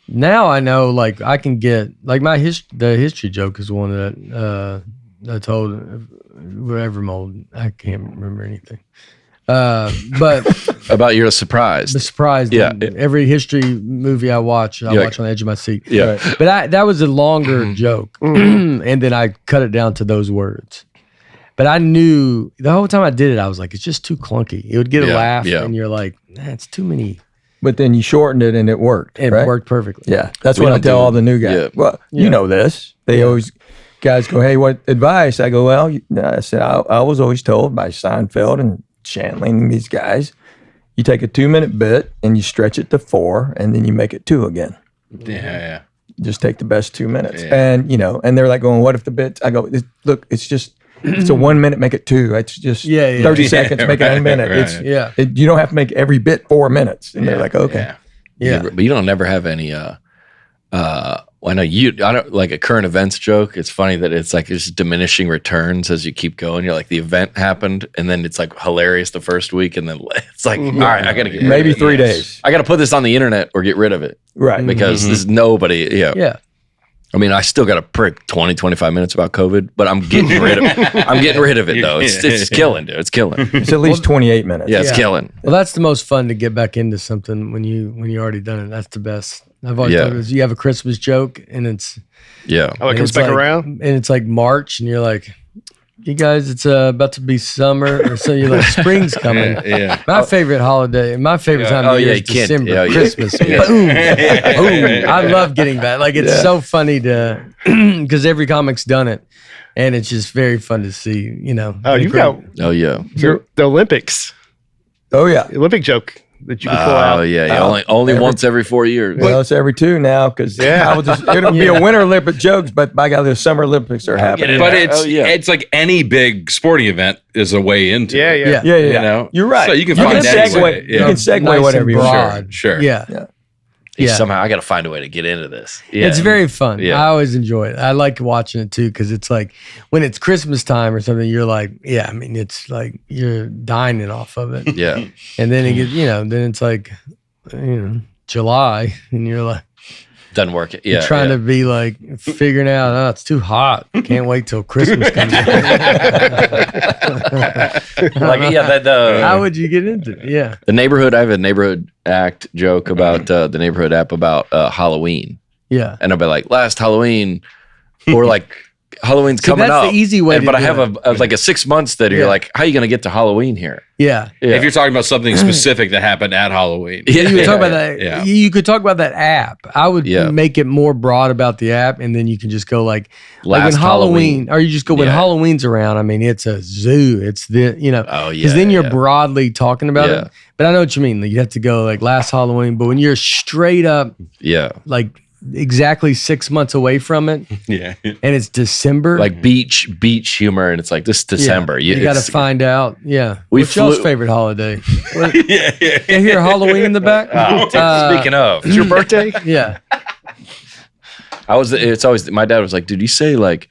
Now I know, like, I can get, like, the history joke is one that I told whatever mold. I can't remember anything. But About you're surprised. the surprise, Yeah. every history movie I watch, I Yeah. watch on the edge of my seat. Yeah. But that was a longer joke. And then I cut it down to those words. But I knew the whole time I did it, I was like, it's just too clunky. It would get a Yeah, laugh, yeah. and you're like, it's too many. But then you shortened it and it worked. It right? worked perfectly. Yeah, that's We what I don't tell do- all the new guys. yeah. Well, you know this. They always, guys go, hey, what advice? I go, well, I said, I was always told by Seinfeld and Shandling and these guys, you take a 2-minute bit and you stretch it to 4 and then you make it 2 again. Yeah. Just take the best 2 minutes. Yeah. And, and they're like going, what if the bit, I go, look, it's just, it's a 1 minute, make it 2. It's just 30 seconds, make it a minute. right. It's, Yeah. you don't have to make every bit 4 minutes. And they're like, okay. Yeah. Yeah. But you don't never have any I know I don't like a current events joke. It's funny that it's like it's diminishing returns as you keep going. You're like, the event happened and then it's like hilarious the first week, and then it's like, all right, I gotta get rid Maybe of it. 3 days. I gotta put this on the internet or get rid of it Right. because there's nobody. Yeah. Yeah. I mean, I still got to prick 20, 25 minutes about COVID, but I'm getting rid of it though. It's killing, dude. It's killing. It's at least 28 minutes. Yeah, it's killing. Well, that's the most fun to get back into something when you already done it. That's the best. I've always thought it was, you have a Christmas joke and it's Yeah. Oh, it comes back around? and it's like March and you're like, you guys, it's about to be summer, or so you're like, spring's coming. Yeah. My favorite holiday, my favorite time of year is you can't- December, yeah. Christmas. Yeah. Boom, boom. I love getting that. Like, it's so funny to, because every comic's done it, and it's just very fun to see. You know. Oh, you've got Oh yeah. the Olympics. Oh, yeah. The Olympic joke that you can pull out. Oh yeah. Only once every 4 years. Well, it's every 2 now because Yeah. it'll be a Winter Olympic jokes, but by God, the Summer Olympics are happening. But Yeah. it's like any big sporting event is a way into Yeah, it. yeah. Yeah, yeah, You yeah. know? You're right. So you can You find can any segue. way. You Yeah. can segue Nice whatever and you want. broad. Sure. Yeah. Yeah. Somehow I got to find a way to get into this. Yeah. It's very fun. Yeah. I always enjoy it. I like watching it too because it's like when it's Christmas time or something, you're like, yeah, I mean, it's like you're dining off of it. Yeah. And then it gets, then it's like, July, and you're like Doesn't work. Yeah. you're trying to be like figuring out, oh, it's too hot. Can't wait till Christmas comes. How would you get into it? Yeah. The neighborhood. I have a neighborhood act joke about the neighborhood app about Halloween, Yeah. and I'll be like, last Halloween, or like Halloween's See, coming that's up. the easy way to But I do have a 6 months that Yeah. you're like, how are you going to get to Halloween here? Yeah. Yeah. If you're talking about something specific that happened at Halloween. Yeah, You could yeah, talk about yeah. that. Yeah. You could talk about that app. I would Yeah. make it more broad about the app, and then you can just go like when Last Halloween, or you just go when Yeah. Halloween's around. I mean, it's a zoo. It's Oh yeah. because then you're yeah. broadly talking about Yeah. it. But I know what you mean. Like, you have to go like last Halloween, but when you're straight up Yeah. like exactly 6 months away from it, Yeah. and it's December, Like beach humor, and it's like this December. you got to it's- find out. Yeah, We what's y'all's flew- favorite holiday? What, Yeah. you hear Halloween in the back? Speaking of, It's your birthday? Yeah. it's always my dad was like, dude, you say like,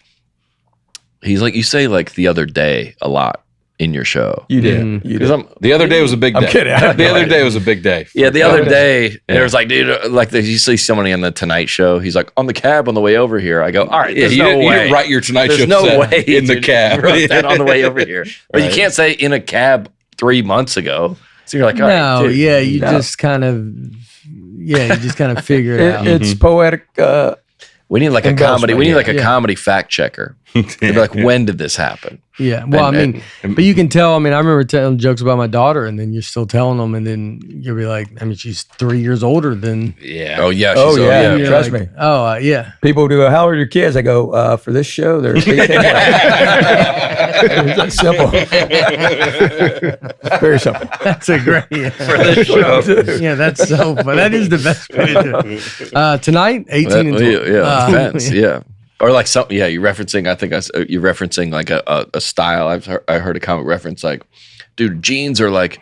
he's like, you say like the other day a lot in your show. You did. Mhm. You Because did. I'm The other day was a big day. I'm kidding. I have The no other idea. day was a big day. Yeah, the other day, Yeah. there was like, dude, like you see somebody on the Tonight Show. He's like, on the cab on the way over here. I go, all right, Yeah, there's you, no didn't, you way. didn't write your Tonight There's Show no set way in the dude. cab. You wrote that on the way over here. But you Right. can't say in a cab 3 months ago. So you're like, all right, No, dude. yeah, you No. just kind of, you just kind of figure it out. It's poetic. We need like a comedy. We need like a Yeah. comedy fact checker. To be like, when did this happen? Yeah. Well, And- I mean, but you can tell. I mean, I remember telling jokes about my daughter, and then you're still telling them, and then you'll be like, I mean, she's 3 years older than. Yeah. Oh yeah, Oh, she's- yeah. You're trust like, me. Oh, yeah. People do. How old are your kids? I go for this show. They're 18. It's that simple. Very simple. That's a great. For this show. Yeah, that's so fun. That is the best way to do it. Tonight, 18 and 12. Yeah, depends. Yeah. Or like something, yeah. You're referencing. I think you're referencing like a style. I heard a comic reference like, dude, jeans are like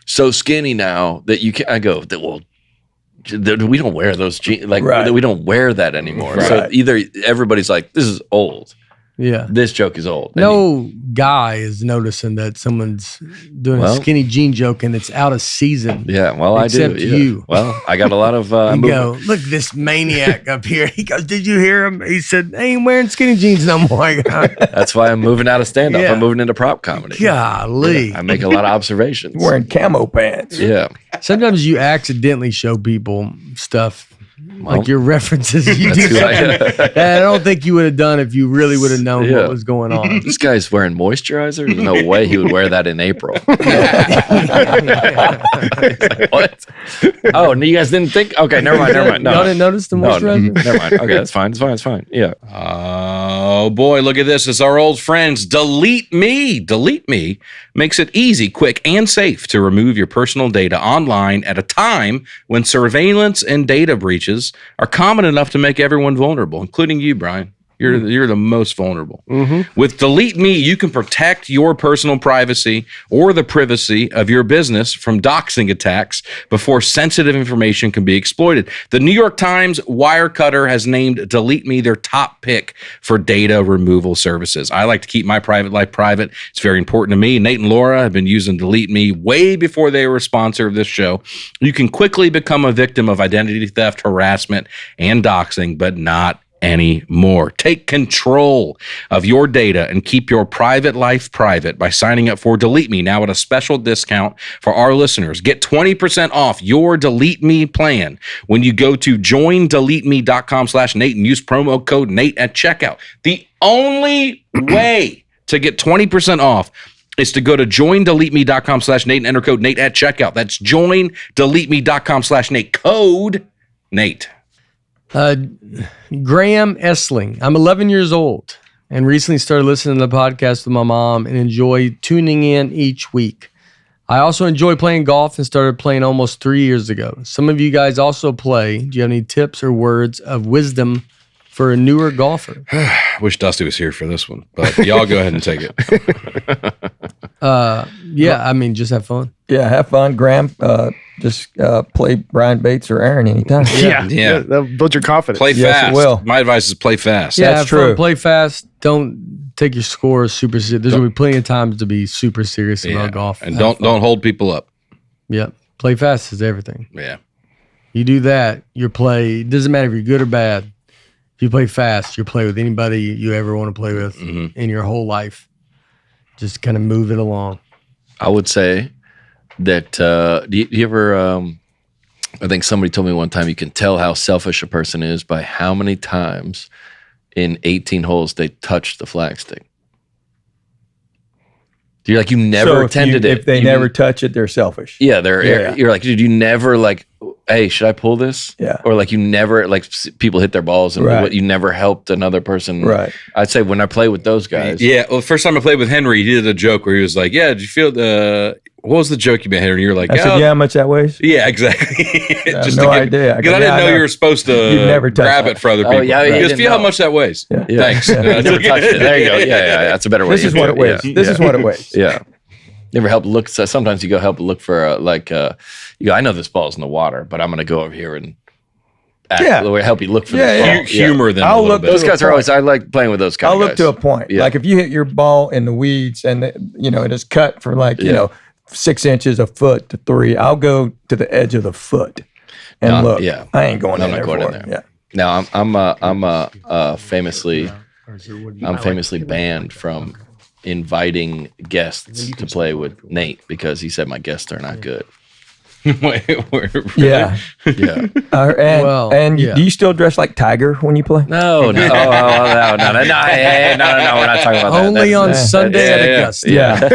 so skinny now that you can't. I go, well, we don't wear those jeans. Like Right. we don't wear that anymore. So Right. either everybody's like, this is old. Yeah. This joke is old. And No guy is noticing that someone's doing Well- a skinny jean joke and it's out of season. yeah. Well, I Except do. Yeah. you. Well, I got a lot of. You movement. go, look at this maniac up here. He goes, did you hear him? He said, I ain't wearing skinny jeans no more. I go, That's why I'm moving out of stand up. Yeah. I'm moving into prop comedy. golly. I make a lot of observations. Wearing camo pants. Yeah. Sometimes you accidentally show people stuff Well, like your references. You do that's who I something am. that I don't think you would have done if you really would have known Yeah. what was going on. This guy's wearing moisturizer. There's no way he would wear that in April. What? Oh, no, you guys didn't think? Okay, never mind. No, Y'all didn't notice the no, moisturizer? never mind. Okay, that's fine. It's fine. Yeah. Oh boy, look at this. It's our old friends, DeleteMe. DeleteMe makes it easy, quick, and safe to remove your personal data online at a time when surveillance and data breaches are common enough to make everyone vulnerable, including you, Brian. You're the most vulnerable. With DeleteMe, you can protect your personal privacy or the privacy of your business from doxing attacks before sensitive information can be exploited. The New York Times Wirecutter has named DeleteMe their top pick for data removal services. I like to keep my private life private. It's very important to me. Nate and Laura have been using DeleteMe way before they were a sponsor of this show. You can quickly become a victim of identity theft, harassment, and doxing, but not anymore. Take control of your data and keep your private life private by signing up for DeleteMe now at a special discount for our listeners. Get 20% off your DeleteMe plan when you go to joindeleteme.com/Nate and use promo code Nate at checkout. The only way to get 20% off is to go to joindeleteme.com/Nate and enter code Nate at checkout. That's joindeleteme.com/Nate. Code Nate. Graham Essling. I'm 11 years old and recently started listening to the podcast with my mom and enjoy tuning in each week. I also enjoy playing golf and started playing almost 3 years ago. Some of you guys also play. Do you have any tips or words of wisdom for a newer golfer? I wish Dusty was here for this one, but y'all go ahead and take it. Yeah, I mean, just have fun. Yeah, have fun, Graham. Just play Brian Bates or Aaron anytime. Yeah. That'll build your confidence. Play Yes, it fast. will. My advice is play fast. Yeah, That's have fun, true. play fast. Don't take your scores super serious. There's going to be plenty of times to be super serious about golf. And Have don't hold people up. Yep. Play fast is everything. Yeah. You do that, your play, it doesn't matter if you're good or bad. If you play fast, you play with anybody you ever want to play with in your whole life. Just kind of move it along. I would say that do you ever I think somebody told me one time you can tell how selfish a person is by how many times in 18 holes they touch the flagstick. You're like, you never So attended it. If they never touch it, they're selfish. Yeah, they're Yeah. you're like, dude, you never like, hey, should I pull this? Yeah. Or like you never like people hit their balls and Right. you never helped another person. Right. I'd say when I play with those guys. Yeah. Well, the first time I played with Henry, he did a joke where he was like, yeah, did you feel what was the joke you made, Henry? You're like, I said, how much that weighs? Yeah, exactly. have no idea. Because I didn't Yeah, I know know. you were supposed to You've never touched grab that. it for other Oh, people. yeah, you He goes, didn't feel how know. much that weighs. Yeah. Thanks. I never touched it. There you go. Yeah. That's a better way. This is what it weighs. This is what it weighs. Yeah. Never help look. So sometimes you go help look for you go, I know this ball's in the water, but I'm going to go over here and help you look for this ball. Humor them I'll a little look bit. Those guys are always, I like playing with those kind I'll of guys. look to a point. Yeah. Like if you hit your ball in the weeds and it is cut for 6 inches, a foot to 3, I'll go to the edge of the foot and look. yeah. I ain't going I'm in not there going for in it. there. Yeah. Now I'm famously banned from inviting guests to play with Nate because he said my guests are not good. Wait, Yeah. Yeah. Do you still dress like Tiger when you play? No. No. We're not talking about that. Only on That's- Sunday at Augusta. Yeah.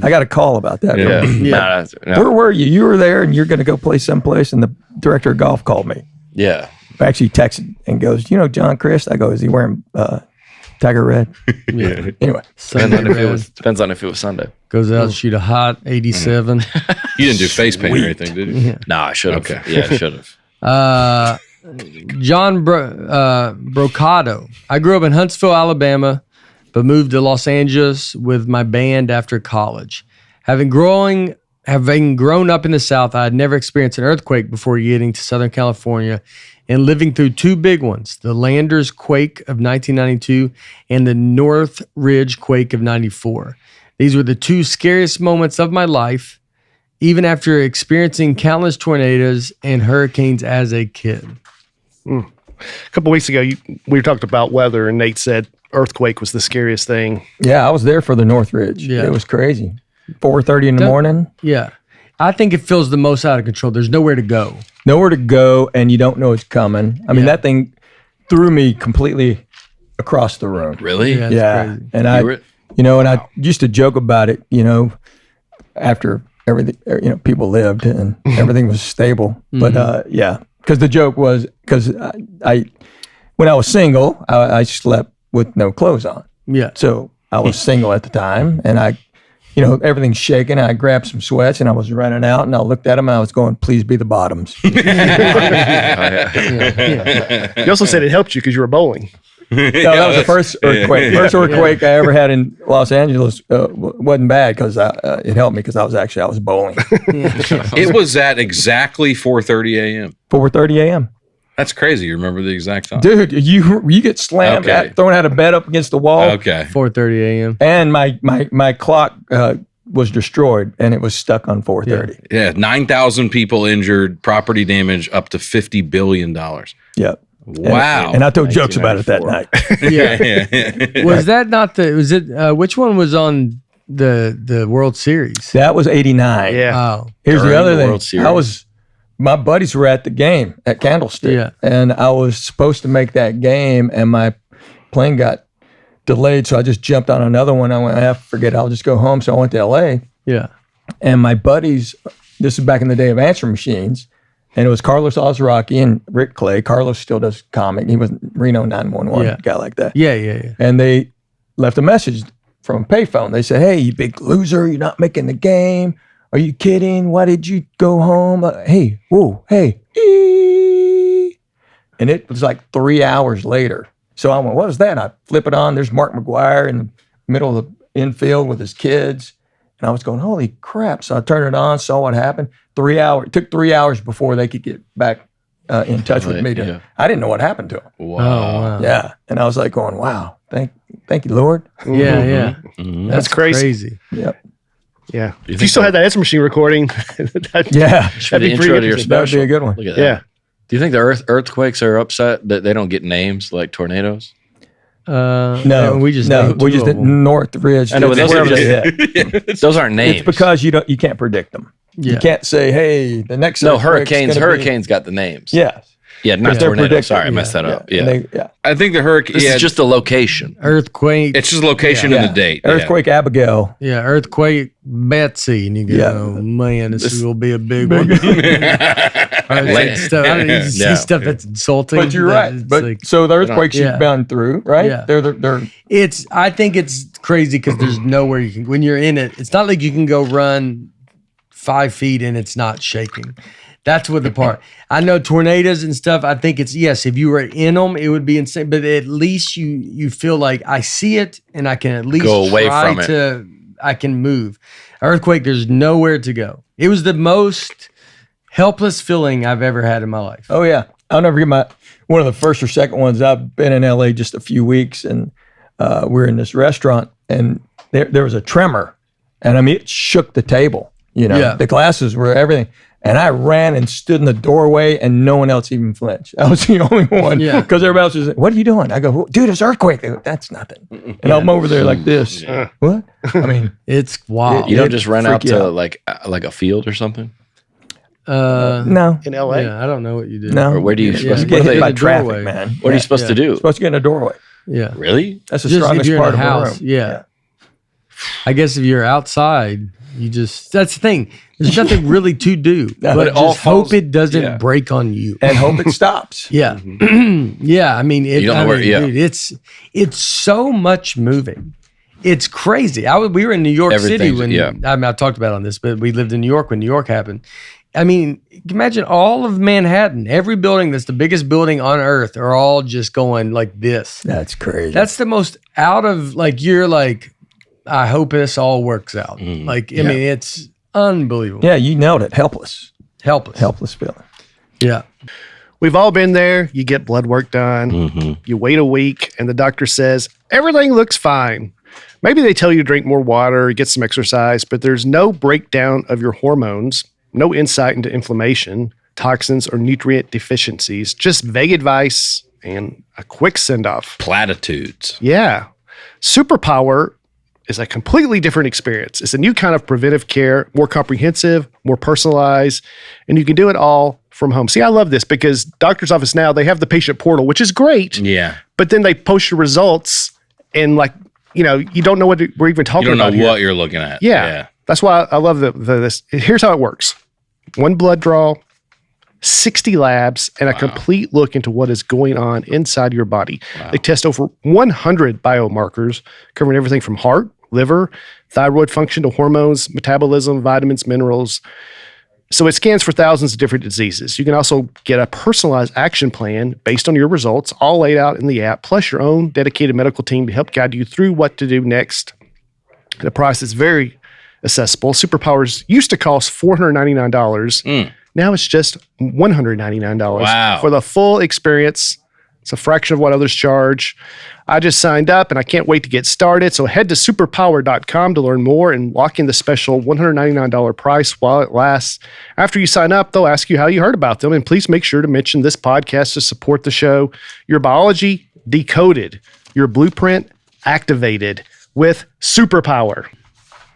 I got a call about that. Yeah. Yeah. No. Where were you? You were there and you're going to go play someplace, and the director of golf called me. Yeah. I actually texted and goes, John Crist? I go, is he wearing Tiger Red? Yeah. Anyway. Sunday Depends on if it was Sunday. goes out and shoot a hot 87. You didn't do face paint or anything, did you? No, I should have. Okay. Yeah, I should have. John Brocado. I grew up in Huntsville, Alabama, but moved to Los Angeles with my band after college. Having grown up in the South, I had never experienced an earthquake before getting to Southern California and living through two big ones, the Landers quake of 1992 and the North Ridge quake of 94. These were the two scariest moments of my life, even after experiencing countless tornadoes and hurricanes as a kid. A couple weeks ago, we talked about weather, and Nate said earthquake was the scariest thing. Yeah, I was there for the North Ridge. Yeah. It was crazy. 4:30 in the morning. Yeah. I think it feels the most out of control. There's nowhere to go. Nowhere to go, and you don't know it's coming. I mean, that thing threw me completely across the room. Really? Yeah. That's Yeah. crazy. And I used to joke about it, after everything, people lived and everything was stable. But because the joke was, because when I was single, I slept with no clothes on. Yeah. So I was single at the time, and everything's shaking. I grabbed some sweats and I was running out, and I looked at them and I was going, please be the bottoms. You also said it helped you because you were bowling. No, that was the first earthquake. First earthquake I ever had in Los Angeles wasn't bad because it helped me because I was bowling. It was at exactly 4:30 a.m. 4:30 a.m. That's crazy. You remember the exact time? Dude, you get slammed, Okay. thrown out of bed up against the wall, Okay. 4:30 a.m. and my clock was destroyed and it was stuck on 4:30. Yeah, 9,000 people injured, property damage up to $50 billion. Yep. Wow. And I told jokes about it that night. Yeah. Was that not the? Was it? Which one was on the World Series? That was 89. Yeah. Oh, Here's the During other the thing. World Series. My buddies were at the game at Candlestick. Yeah. And I was supposed to make that game, and my plane got delayed. So I just jumped on another one. I went, forget it, I'll just go home. So I went to LA. yeah. And my buddies, this is back in the day of answering machines, and it was Carlos Ozraki and Rick Clay. Carlos still does comic. He was Reno 911, Yeah. guy like that. Yeah. And they left a message from a payphone. They said, "Hey, you big loser, you're not making the game. Are you kidding? Why did you go home? Hey, whoa, hey." Ee. And it was like 3 hours later. So I went, "What was that?" And I flip it on. There's Mark McGuire in the middle of the infield with his kids. And I was going, "Holy crap." So I turned it on, saw what happened. 3 hours. It took 3 hours before they could get back in touch with me. Yeah. I didn't know what happened to him. Oh wow. Yeah. And I was like going, "Wow, thank you, Lord." Yeah. That's crazy. Yep. Yeah. You If you think still that- had that answer machine recording, that, Yeah. For the That'd be intro pretty to your interesting. That'd special. be a good one. Look at that. yeah. Do you think the earthquakes are upset that they don't get names like tornadoes? No, we just no, named we two just of did them. North Ridge. I know, but those wherever are they hit. Those aren't names. It's because you can't predict them. Yeah. You can't say, "Hey, the next no earthquake's hurricanes. gonna be-" Hurricanes got the names. Yes. Yeah, not They're tornadoes. predicted. Sorry, I messed that up. Yeah. Yeah. I think the hurricane. This Yeah, is just a location. Earthquake. it's just location Yeah. and the date. Yeah. Earthquake Abigail. Yeah, earthquake Betsy, and you go, Yeah. "Oh man, this will be a big one." Late- Stuff. I don't need to say Yeah. stuff that's insulting. But you're right. It's But like- so the earthquakes Yeah. you've been through, right? Yeah. They're I think it's crazy because there's nowhere you can. When you're in it, it's not like you can go run 5 feet and it's not shaking. That's what the part. I know tornadoes and stuff. I think it's yes. If you were in them, it would be insane. But at least you feel like I see it and I can at least Go away try from it. to. I can move. Earthquake. There's nowhere to go. It was the most helpless feeling I've ever had in my life. Oh yeah, I'll never forget one of the first or second ones. I've been in LA just a few weeks, and we're in this restaurant, and there was a tremor, and I mean it shook the table. You know, Yeah. the glasses were everything, and I ran and stood in the doorway, and no one else even flinched. I was the only one, Yeah. because everybody else was like, "What are you doing?" I go, "Dude, it's earthquake." They go, "That's nothing," and I'm over there like this. What? I mean, It's wild. You don't just run out freak you to out. like a field or something? no, In LA. Yeah, I don't know what you do. no. Or where do you Yeah. supposed You to, get what, hit are by they, traffic, doorway. man. what are you supposed to do? Supposed to get in a doorway. Yeah. Really? That's the Just if strongest you're in part a of house, the room. yeah. I guess if you're outside, that's the thing. There's nothing really to do, but it all just hope falls- it doesn't yeah. break on you. And hope it stops. Yeah, yeah. I mean, You don't know where- yeah. dude, it's so much moving. It's crazy. We were in New York City Everything's- when yeah. I mean I talked about it on this, but we lived in New York when New York happened. I mean, imagine all of Manhattan, every building that's the biggest building on earth, are all just going like this. That's crazy. That's the most out of you're like, I hope this all works out. I mean, it's unbelievable. yeah, you nailed it. Helpless Helpless. feeling. Yeah. We've all been there. You get blood work done. You wait a week, and the doctor says everything looks fine. Maybe they tell you to drink more water, get some exercise, but there's no breakdown of your hormones, no insight into inflammation, toxins, or nutrient deficiencies. Just vague advice and a quick send off. Platitudes. Yeah. Superpower is a completely different experience. It's a new kind of preventive care, more comprehensive, more personalized, and you can do it all from home. See, I love this because doctor's office now, they have the patient portal, which is great, Yeah. but then they post your results and you don't know what we're even You talking don't know about here. what you're looking at. Yeah. That's why I love this. Here's how it works. 1 blood draw, 60 labs, and a complete look into what is going on inside your body. They test over 100 biomarkers, covering everything from heart, liver, thyroid function to hormones, metabolism, vitamins, minerals. So it scans for thousands of different diseases. You can also get a personalized action plan based on your results, all laid out in the app, plus your own dedicated medical team to help guide you through what to do next. The price is very accessible. Superpowers used to cost $499. Now it's just $199 Wow. for the full experience It's a fraction of what others charge. I just signed up and I can't wait to get started. So head to superpower.com to learn more and lock in the special $199 price while it lasts. After you sign up, they'll ask you how you heard about them. And please make sure to mention this podcast to support the show. Your biology decoded, your blueprint activated with Superpower.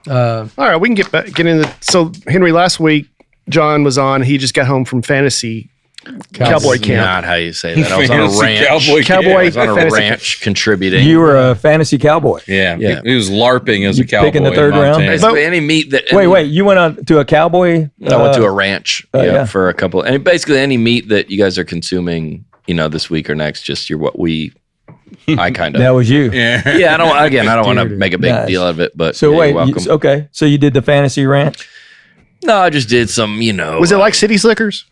All right, we can get into. So Henry, last week John was on. He just got home from fantasy Cowboy camp. Not how you say that. I was on a Fantasy ranch. Cowboy I was on a Fantasy. ranch contributing. You were a fantasy cowboy. Yeah. Yeah. He was LARPing as a You cowboy. picking the third in round? Montana. Basically, any meat that. Wait. You went on to a cowboy? I went to a ranch yeah. for a couple. And basically, any meat that you guys are consuming, this week or next, just I kind of. That was you. Yeah. Yeah, I don't want to make a big Nice. deal of it, but So yeah, wait, you're welcome. okay. So you did the fantasy ranch? No, I just did some, Was it like City Slickers?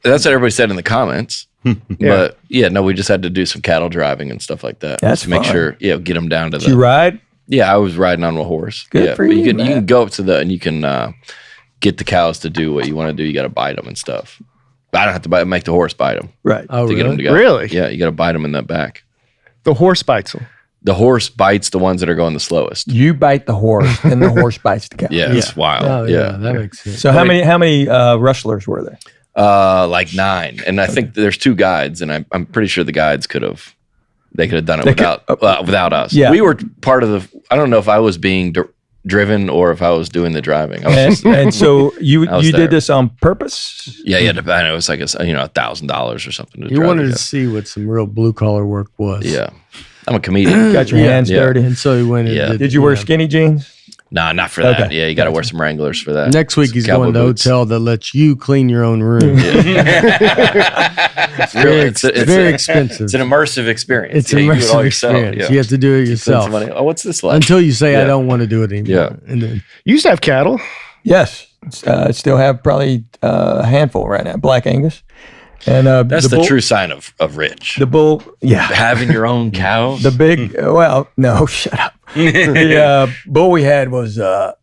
That's what everybody said in the comments. But we just had to do some cattle driving and stuff like that. That's to make fun. sure, get them down to Did you the. ride? Yeah, I was riding on a horse. Good for but you, you man. can go up to and you can get the cows to do what you want to do. You got to bite them and stuff. But I don't have to make the horse bite them Right. Oh, to get them really? to go. Really? Yeah, you got to bite them in the back. The horse bites them. The horse bites the ones that are going the slowest. You bite the horse, then the horse bites the cow. Yeah, it's wild. Oh, yeah. that makes sense. So how many rustlers were there? Like 9, and I think there's 2 guides, and I'm pretty sure the guides could have done it without us. Yeah. We were part of the. I don't know if I was being driven or if I was doing the driving. I was just, And so you I was did there. this on purpose? yeah, it was like $1,000 or something. To You drive wanted it. to see what some real blue collar work was. Yeah, I'm a comedian. Got your hands Yeah. dirty. And so he went and Yeah. Did you wear skinny jeans? Nah, not for that. Okay. Yeah, you got to wear some Wranglers for that. Next week he's Cowboy going to a boots. hotel that lets you clean your own room. It's really it's very expensive. It's an immersive experience. It's Yeah, an you do it all immersive yourself. experience. Yeah. You have to do it Spend yourself some money. Oh, what's this like? until you say I Yeah. don't want to do it anymore. Yeah. And then You used to have cattle. Yes. Still have probably a handful right now. Black Angus. And That's the bull, true sign of rich. The bull, yeah. Having your own cows. The big, well, no, shut up. The bull we had was the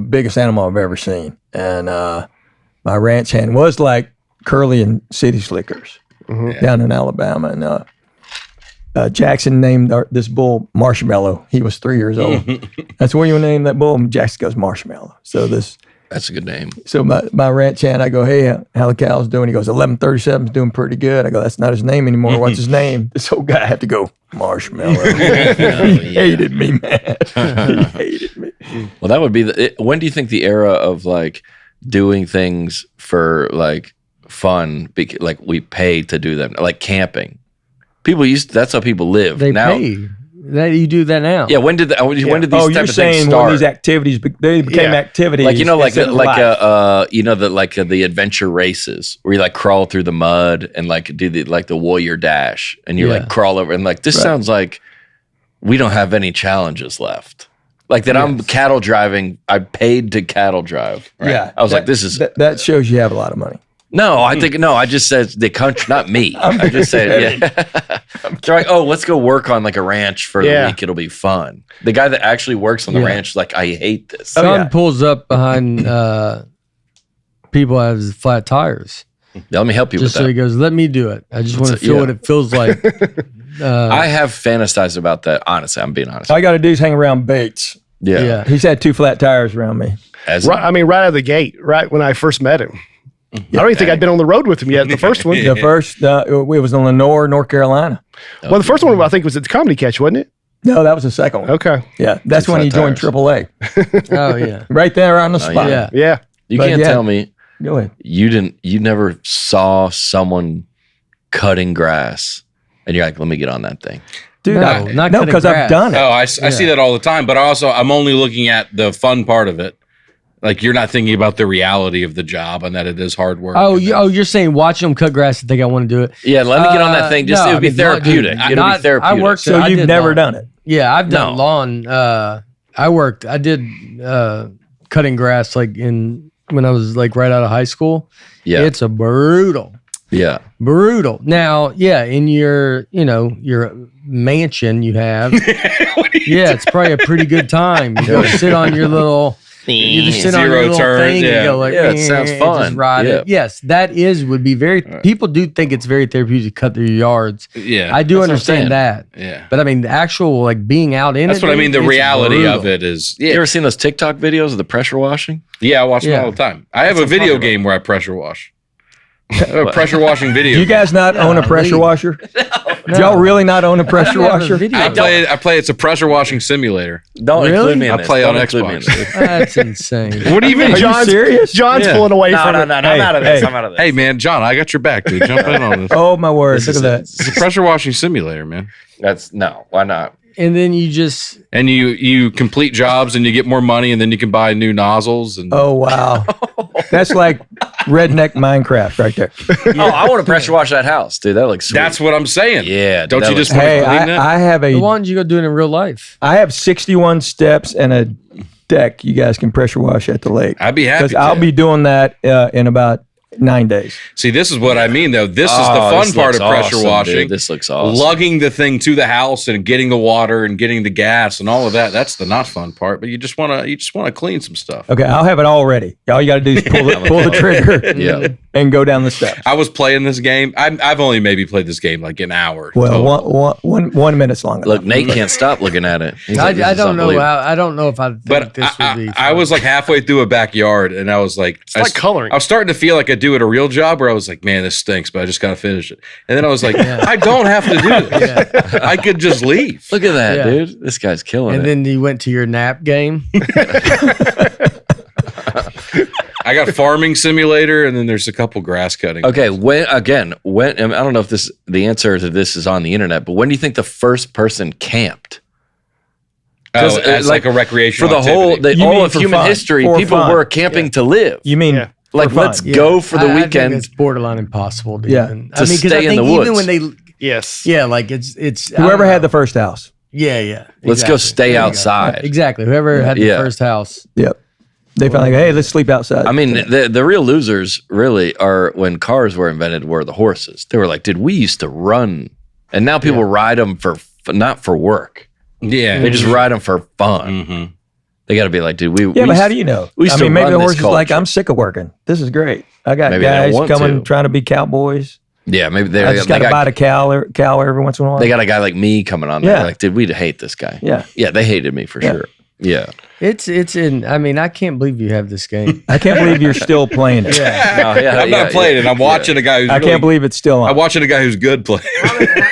biggest animal I've ever seen. And my ranch hand was like Curly and City Slickers down in Alabama. And Jackson named this bull Marshmallow. He was 3 years old. That's what you name that bull. And Jackson goes Marshmallow. So That's a good name. so my ranch hand, I go, hey, how the cow's doing? He goes, 1137's doing pretty good. I go, that's not his name anymore. What's his name? This old guy had to go, Marshmallow. He hated me, man. He hated me. Well, that would be when do you think the era of like doing things for like fun, like we pay to do them, like camping? That's how people live they now. pay. That you do that now. Yeah, when did these Oh, type you're of things saying start? when these activities, they became activities. Like instead of life. the adventure races where you like crawl through the mud and like do the warrior dash and you like crawl over and like this sounds like we don't have any challenges left. Like that I'm cattle driving. I paid to cattle drive. Right? Yeah. I was like, this is that shows you have a lot of money. no. I think no. I just said the country, not me. I just said yeah. They're like, oh, let's go work on like a ranch for the week. It'll be fun. The guy that actually works on the ranch is like, I hate this. Son pulls up behind people that have flat tires. Let me help you Just with so he that. goes, let me do it. I just want to a- feel yeah. what it feels like. I have fantasized about that. Honestly, I'm being honest. All I got to do is hang around Bates. Yeah. He's had 2 flat tires around me. As Right, I mean, right out of the gate, right when I first met him. I don't even think I'd been on the road with him yet. The first one. The first, it was in Lenore, North Carolina. Well, the first one I think was at the Comedy Catch, wasn't it? No, that was the second one. Okay. Yeah, that's when flat he joined tires. AAA. Oh, yeah. Right there on the spot. Yeah. Yeah. you But can't yeah. tell me Go ahead. you never saw someone cutting grass and you're like, let me get on that thing. Dude, No, not no, cutting because I've grass. done it. Oh, I see that all the time, but I'm only looking at the fun part of it. Like you're not thinking about the reality of the job and that it is hard work. Oh, you're saying watching them cut grass and think I want to do it? Yeah, let me get on that thing. Just no, it would be I mean, therapeutic. not- It'll not- be therapeutic. I worked. So I you've did never lawn. done it. Yeah, I've done No. lawn. I did cutting grass like when I was like right out of high school. Yeah. It's a brutal. Yeah. Now, yeah, in your mansion you have. Yeah, it's probably a pretty good time. You go sit on your little You just sit on your Zero little turn, thing yeah. and go like, Yeah, it sounds just fun. ride it. Yeah. Yes, would be very. People do think it's very therapeutic to cut through your yards. Yeah. I do That's what I'm saying. understand that. Yeah. But I mean, the actual like being out in That's it. what I mean. The it's reality of brutal. it is, You ever seen those TikTok videos of the pressure washing? Yeah, I watch them Yeah. all the time. I have a video game where I pressure wash. A pressure washing video. Do you guys not own a pressure leave. washer? Do y'all really not own a pressure You have a washer? video. I play. It's a pressure washing simulator. Don't Really? include me in I this. play on Don't include me in Xbox. this. That's insane. What do you mean? Are you serious? John's Yeah. pulling away No, from no, it. no, I'm Hey, out of this. hey. I'm out of this. Hey man, John, I got your back, dude. Jump in on this. Oh my word! This Look is at that. It's a pressure washing simulator, man. That's no. Why not? And then you just And you complete jobs and you get more money and then you can buy new nozzles and Oh wow, that's like redneck Minecraft right there. Oh, I want to pressure wash that house, dude. That looks sweet. that's what I'm saying. Yeah, Don't that you looks- just want Hey, to clean that? I have why don't you go do it in real life? I have 61 steps and a deck. You guys can pressure wash at the lake I'd be happy. because I'll to. be doing that in about 9 days. See, this is what I mean, though. This is the Oh, fun this part of looks pressure awesome, washing. dude. This looks awesome. Lugging the thing to the house and getting the water and getting the gas and all of that. That's the not fun part. But you just want to clean some stuff. Okay, I'll have it all ready. All you got to do is pull the trigger Yeah. and go down the steps. I was playing this game. I've only maybe played this game like an hour. Well, total. 1 minute's long Look, enough. Nate can't stop looking at it. He's like, this I is don't know. unbelievable. I don't know if I think But this would be. I was like halfway through a backyard and I was like, It's like coloring. I was starting to feel like I do it a real job where I was like, man, this stinks, but I just got to finish it. And then I was like, I don't have to do this. I could just leave. Look at that, Yeah. dude. This guy's killing And it. then you went to your nap game. I got farming simulator and then there's a couple grass cutting. Okay, when I don't know if the answer to this is on the internet, but when do you think the first person camped? Oh, 'Cause, as like a recreational For the whole, activity. You all mean of for human fun, history, for people fun. were camping to live. You mean Yeah. Like, for fun. let's go for the I weekend. think it's borderline impossible to Yeah. even. To I mean, because stay I in think the even woods. when they, Yes. yeah, like it's whoever had the first house? yeah. Let's go stay There you go. outside. Exactly. Whoever had the Yeah. first house. Yep. They found like, hey, let's sleep outside. I mean, the real losers really are when cars were invented were the horses. They were like, dude, we used to run, and now people ride them for not for work. Yeah. They just ride them for fun. Mhm. They got to be like, dude, we yeah, but how do you know? we I still mean, maybe run the this horse is like, culture. I'm sick of working. This is great. I got Maybe they don't guys want coming to. trying to be cowboys. Yeah, maybe they I just got to bite a cow every once in a while. They got a guy like me coming on Yeah. there. Like, dude, we'd hate this guy. Yeah. Yeah, they hated me for Yeah. sure. Yeah. It's in. I mean, I can't believe you have this game. I can't believe you're still playing it. No, yeah, I'm not playing it. I'm watching a guy who's I really, can't believe it's still on. I'm watching a guy who's good playing.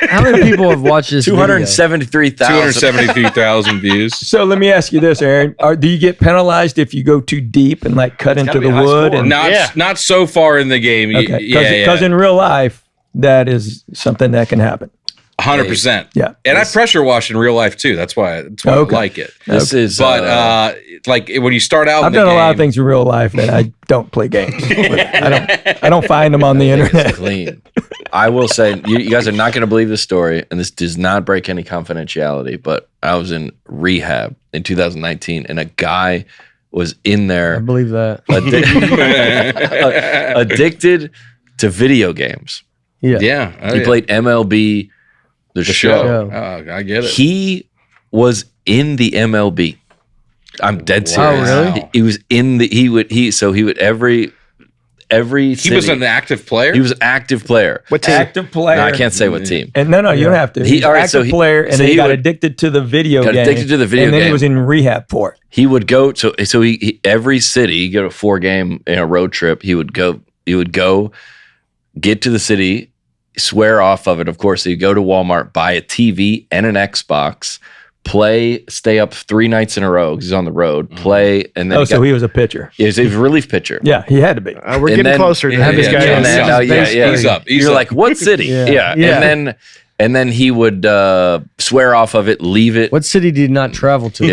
How many people have watched this? video? 273,000. 273,000 views. So let me ask you this, Aaron. Do you get penalized if you go too deep and like cut into gotta be the a high wood? score. And, Not so far in the game. okay. Yeah, Because in real life, that is something that can happen. 100%. Yeah. And I pressure wash in real life too. That's why Okay. I like it. This is, But like when you start out, I've in the done a lot game- of things in real life that I don't play games. I don't find them on the it's internet. clean. I will say, you guys are not going to believe this story, and this does not break any confidentiality, but I was in rehab in 2019, and a guy was in I there believe that. addicted to video games. Yeah. Yeah. Oh, He yeah. played MLB, the show. Oh, I get it. He was in the MLB. I'm dead serious. Oh, really? He was in the. He would every. He was city- an active player. He was an active player. What team? Active player. No, I can't say what team. And no, you don't have to. He- He's all an right, active so he- player, and so then he he got would- addicted to the video Got game. addicted to the video and then he game. was in rehab for it. He would go so he every city, he'd go to a 4-game in a road trip. He would go, get to the city, swear off of it. Of course, he'd go to Walmart, buy a TV and an Xbox, stay up 3 nights in a row because he's on the road, play, and then Oh, so he was a pitcher. he was a relief pitcher. Yeah, he had to be. We're And getting then- closer to Yeah, this yeah, guy. yeah, is- yeah. He's up. He's You're up. like, what city? Yeah. Yeah. And then he would swear off of it, leave it. What city did you not travel to?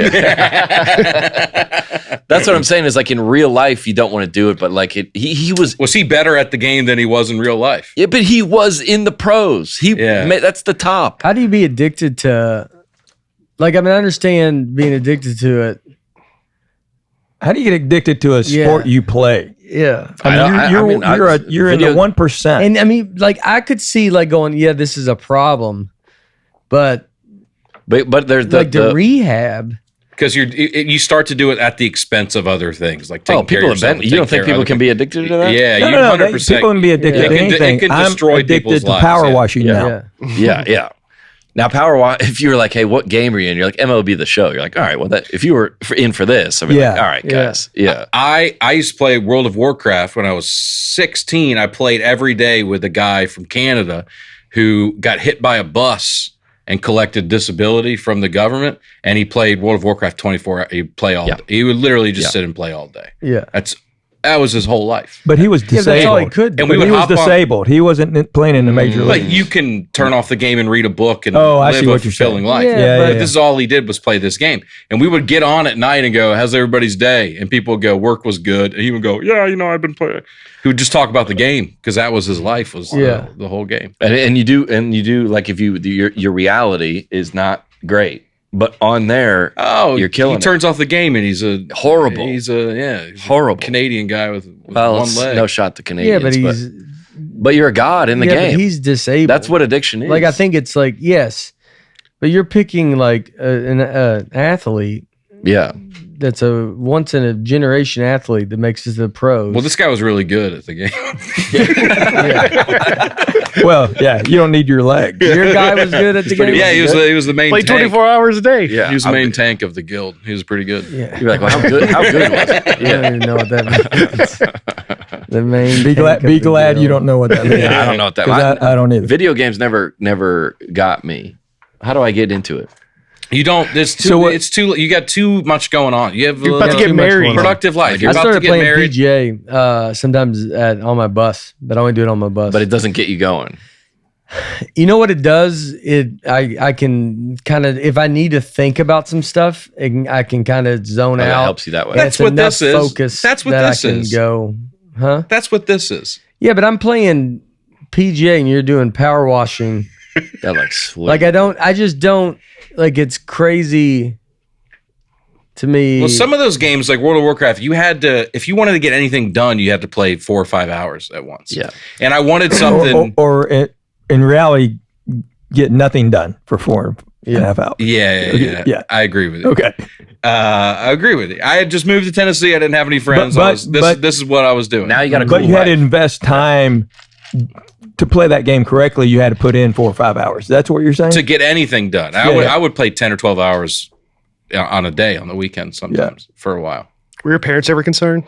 That's what I'm saying is like in real life, you don't want to do it, but like he was. Was he better at the game than he was in real life? Yeah, but he was in the pros. That's the top. How do you be addicted to? Like, I mean, I understand being addicted to it. How do you get addicted to a sport you play? Yeah. You're in the 1%. And I mean, like, I could see like going, yeah, this is a problem, but But there's like the rehab. Because you start to do it at the expense of other things, like taking care people of yourself. you don't think people can be addicted to that? Yeah, you No, 100%. people can be addicted to anything. It can I'm destroy addicted people's to lives. power yeah. washing now. Yeah. Yeah. Now, if you were like, hey, what game are you in? You're like, MLB The Show. You're like, all right, well, if you were in for this, I'd be like, all right, guys. Yeah. I used to play World of Warcraft when I was 16. I played every day with a guy from Canada who got hit by a bus and collected disability from the government. And he played World of Warcraft 24 hours. He'd play all day. He would literally just sit and play all day. Yeah. That was his whole life. But he was disabled. that's all he could do. And we But would he was hop on. disabled. He wasn't playing in the major Like league. you can turn off the game and read a book and Oh, I live see a what you're fulfilling saying. life. Yeah, But yeah. this is all he did was play this game. And we would get on at night and go, how's everybody's day? And people would go, work was good. And he would go, yeah, I've been playing. He would just talk about the game because that was his life, was the whole game. And you do like if your reality is not great, but on there, you're killing He turns off the game and he's a Horrible. He's a Horrible. Canadian guy with well, one leg. no shot to Canadians. Yeah, but but you're a god in the but game. he's disabled. That's what addiction is. Like, I think it's like, yes, but you're picking like an athlete Yeah. that's a once in a generation athlete that makes it to the pros. Well, this guy was really good at the game. Well, yeah, you don't need your legs. Your guy was good at the game. Yeah, he was the main Played tank. 24 hours a day. Yeah. He was the main tank of the guild. He was pretty good. Yeah. You're like, well, how good was it? I don't even know what that means. The main. Be glad, tank of be the glad you guild. don't know what that means. Yeah, I don't know what that 'Cause I don't either. Video games never got me. How do I get into it? You don't. There's too. So what- It's too. You got too much going on. You have You're about to get too much married. going on. productive life. You're I about to started get playing married. PGA sometimes on my bus, but I only do it on my bus. But it doesn't get you going. You know what it does? I can kind of, if I need to think about some stuff, I can kind of zone That out. helps you that way. And That's it's what enough this is. Focus That's what that this I can is. go, huh? That's what this is. Yeah, but I'm playing PGA and you're doing power washing. That like sweet. Like I just don't, like, it's crazy to me. Well, some of those games, like World of Warcraft, you had to, if you wanted to get anything done, you had to play 4 or 5 hours at once. Yeah. And I wanted something. Or in reality, get nothing done for 4.5 hours. Yeah. Yeah. I agree with you. Okay. I agree with you. I had just moved to Tennessee. I didn't have any friends. But- This is what I was doing. Now you got a But cool you had to life. invest time to play that game correctly. You had to put in 4 or 5 hours. That's what you're saying? to get anything done. Yeah. I would play 10 or 12 hours on a day on the weekend sometimes for a while. Were your parents ever concerned?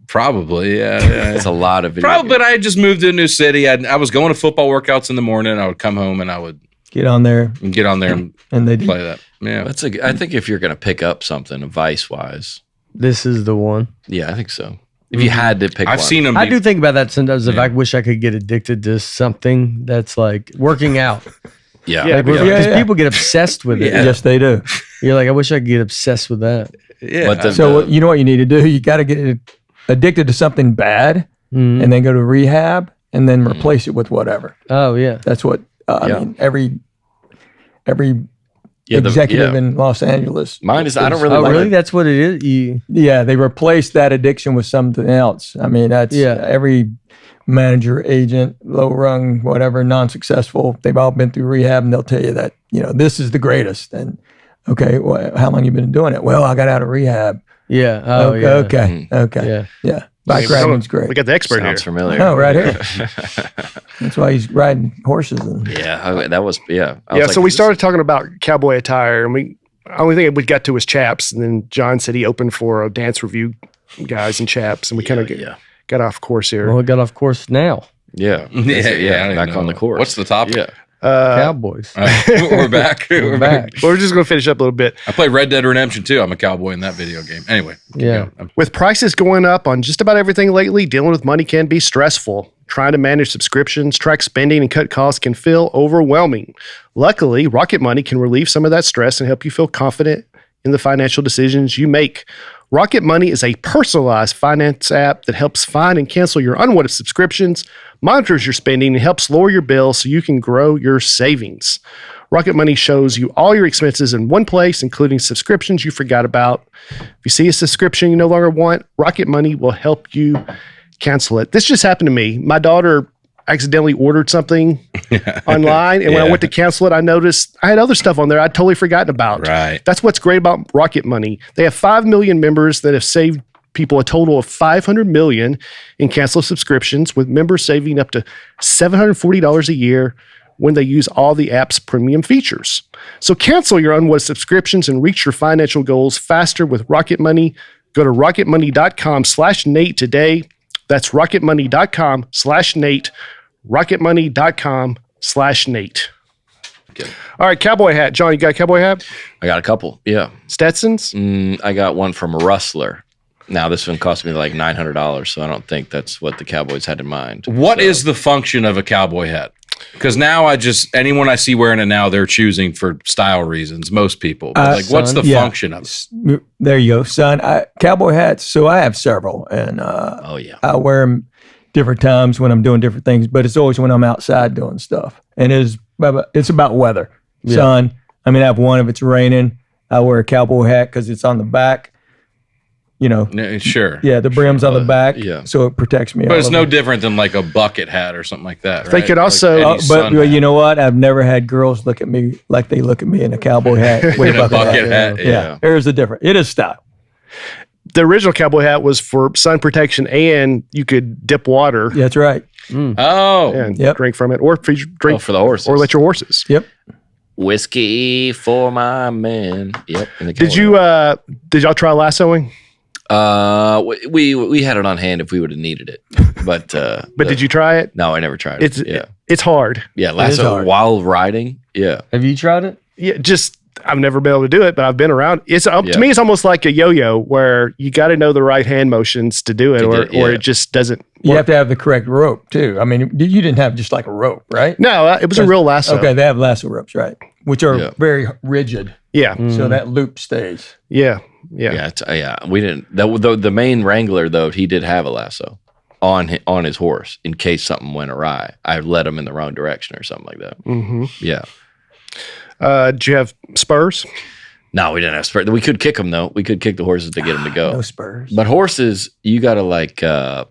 Probably, yeah. It's a lot of video Probably, games. but I had just moved to a new city. I was going to football workouts in the morning. I would come home and I would Get on there, get on there and and they play that. Yeah. I think if you're gonna pick up something vice wise, This is the one. yeah, I think so. If you had to pick, I've one. seen them. I do think about that sometimes. If Yeah. I wish I could get addicted to something that's like working out, Yeah, Yeah, because yeah. people get obsessed with it. Yeah. Yes, they do. You're like, I wish I could get obsessed with that. Yeah. But So you know what you need to do? You got to get addicted to something bad, Mhm. and then go to rehab, and then replace it with whatever. Oh yeah. That's what I Yeah. mean. Every yeah, executive yeah. in Los Angeles. Mine is I don't really Oh like really? it. That's what it is. You Yeah, they replaced that addiction with something else. I mean, that's every manager, agent, low rung, whatever, non-successful. They've all been through rehab, and they'll tell you that this is the greatest. And okay, well, how long you been doing it? Well, I got out of rehab. yeah. Oh okay, yeah. okay, Yeah. Bike riding's great. We got the expert Sounds here. familiar. Oh, right here. That's why he's riding horses. And That was I Yeah, was so like, we started talking about cowboy attire, and only thing we got to was chaps, and then John said he opened for a dance review guys in chaps, and we kind of got off course here. Well, we got off course now. Yeah, I don't even back on know. the course. What's the topic? Yeah, Cowboys. We're back. We're back. Well, we're just going to finish up a little bit. I played Red Dead Redemption 2. I'm a cowboy in that video game. Anyway. keep Yeah. going. With prices going up on just about everything lately, dealing with money can be stressful. Trying to manage subscriptions, track spending, and cut costs can feel overwhelming. Luckily, Rocket Money can relieve some of that stress and help you feel confident in the financial decisions you make. Rocket Money is a personalized finance app that helps find and cancel your unwanted subscriptions, monitors your spending, and helps lower your bills so you can grow your savings. Rocket Money shows you all your expenses in one place, including subscriptions you forgot about. If you see a subscription you no longer want, Rocket Money will help you cancel it. This just happened to me. My daughter accidentally ordered something online. And when I went to cancel it, I noticed I had other stuff on there I'd totally forgotten about. Right. That's what's great about Rocket Money. They have 5 million members that have saved people a total of $500 million in canceled subscriptions, with members saving up to $740 a year when they use all the app's premium features. So cancel your unwanted subscriptions and reach your financial goals faster with Rocket Money. Go to rocketmoney.com/Nate today. That's rocketmoney.com/Nate. rocketmoney.com/Nate. Good. All right, cowboy hat. John, you got a cowboy hat? I got a couple. Yeah. Stetsons? I got one from a Rustler. Now, this one cost me like $900, so I don't think that's what the Cowboys had in mind. What is the function of a cowboy hat? Because now anyone I see wearing it now, they're choosing for style reasons, most people. But what's the function of it? There you go, son. Cowboy hats. So I have several, and I wear them different times when I'm doing different things, but it's always when I'm outside doing stuff. And it's about weather. Sun. I mean, I have one if it's raining. I wear a cowboy hat because it's on the back. You know, sure. Yeah, the brim's on the back, so it protects me. But it's no different than like a bucket hat or something like that, right? They could also, but you know what? I've never had girls look at me like they look at me in a cowboy hat with a bucket hat. Yeah, there's the difference. It is style. The original cowboy hat was for sun protection, and you could dip water. Yeah, that's right. Oh, and drink from it, or drink for the horses, or let your horses. Yep. Whiskey for my men. Yep. Did y'all try lassoing? We had it on hand if we would have needed it, but did you try it? No, I never tried it. It's hard. Yeah, lasso while riding. Yeah. Have you tried it? Yeah, I've never been able to do it, but I've been around. To me, it's almost like a yo-yo where you got to know the right hand motions to do it, or it just doesn't work. You have to have the correct rope too. I mean, you didn't have just like a rope, right? No, it was a real lasso. Okay, they have lasso ropes, right? Which are very rigid. Yeah. So that loop stays. Yeah. We didn't. The main wrangler though, he did have a lasso on his horse in case something went awry. I led him in the wrong direction or something like that. Mm-hmm. Yeah. Did you have spurs? No, we didn't have spurs. We could kick them though. We could kick the horses to get them to go. No spurs. But horses, you gotta like. What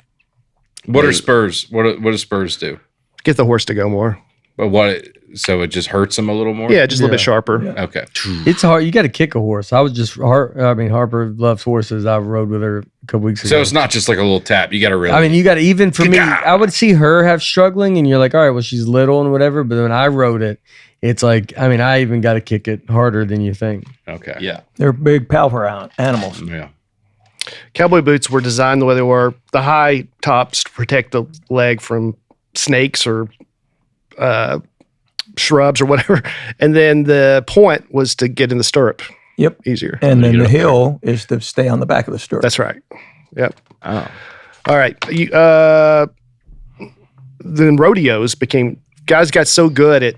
are spurs? What do spurs do? Get the horse to go more. But what? So it just hurts them a little more. Yeah, just a little bit sharper. Yeah. Okay. It's hard. You got to kick a horse. Harper loves horses. I rode with her a couple weeks ago. So it's not just like a little tap. You got to really. I mean, you got to, even for me, I would see her have struggling, and you're like, all right, well, she's little and whatever. But when I rode it, it's like, I mean, I even got to kick it harder than you think. Okay. Yeah. They're big, powerful animals. Yeah. Cowboy boots were designed the way they were. The high tops to protect the leg from snakes or shrubs or whatever, and then the point was to get in the stirrup. Yep, easier. And then the heel is to stay on the back of the stirrup. That's right. Yep. Oh. All right. Then rodeos guys got so good at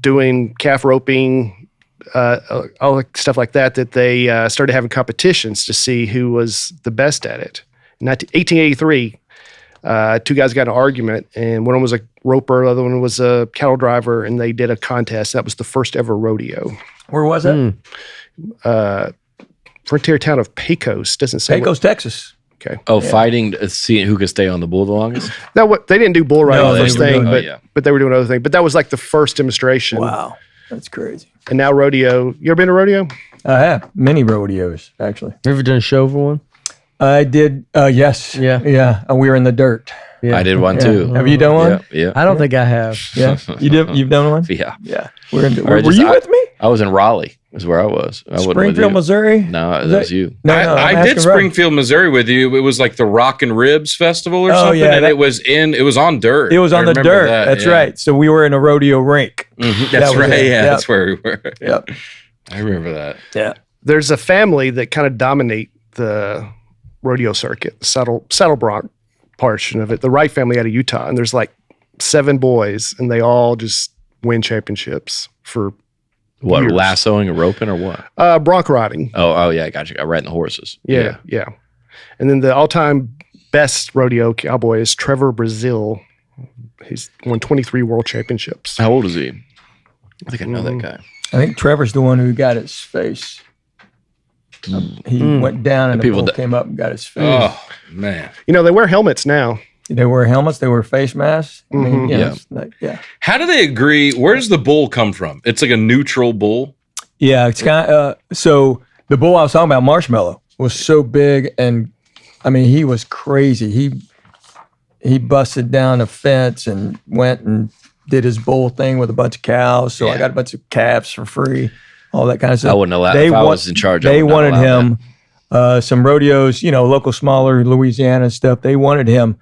doing calf roping, all stuff like that they started having competitions to see who was the best at it. In 1883. Two guys got in an argument, and one of them was a roper, the other one was a cattle driver, and they did a contest. That was the first ever rodeo. Where was it? Frontier town of Pecos. Doesn't say. Pecos, Texas. Okay. Oh, fighting, seeing who could stay on the bull the longest? They didn't do bull riding No, first they were thing, doing- but they were doing other thing. But that was like the first demonstration. Wow, that's crazy. And now rodeo. You ever been to rodeo? I have many rodeos, actually. You ever done a show for one? I did. Yes. Yeah. We were in the dirt. Yeah. I did one Yeah. too. Have you done one? Yeah. I don't think I have. Yeah. You did. You've done one? Yeah. Yeah. Were just- you with me? I was in Raleigh. Is where I was. I wasn't with Springfield, you. Missouri? No, that was you. No, I I'm did asking Rob. Springfield, Missouri with you. It was like the Rock and Ribs Festival or something, yeah, and it was on dirt. It was on I the remember dirt. that, That's yeah. right. So we were in a rodeo rink. Mhm, That that's was right. it. Yeah, Yep. that's where we were. Yep. I remember that. Yeah. There's a family that kind of dominate the rodeo circuit, the saddle bronc portion of it. The Wright family out of Utah, and there's like 7 boys, and they all just win championships for What, years. lassoing or roping or what? Bronc riding. Oh, yeah, I got you. I riding the horses. Yeah. And then the all-time best rodeo cowboy is Trevor Brazil. He's won 23 world championships. How old is he? I think I know that guy. I think Trevor's the one who got his face. He went down and the people bull that- came up and got his face. Oh man, You know, they wear helmets now. They wear helmets. They wear face masks. I mean, Mhm. you know, Yeah. it's like, yeah. How do they agree? Where does the bull come from? It's like a neutral bull. Yeah, it's kind of so the bull I was talking about, Marshmallow, was so big, and I mean he was crazy. He busted down a fence and went and did his bull thing with a bunch of cows. So I got a bunch of calves for free, all that kind of stuff. I wouldn't allow if I was in charge. I They would not wanted allow him some rodeos, you know, local smaller Louisiana stuff. They wanted him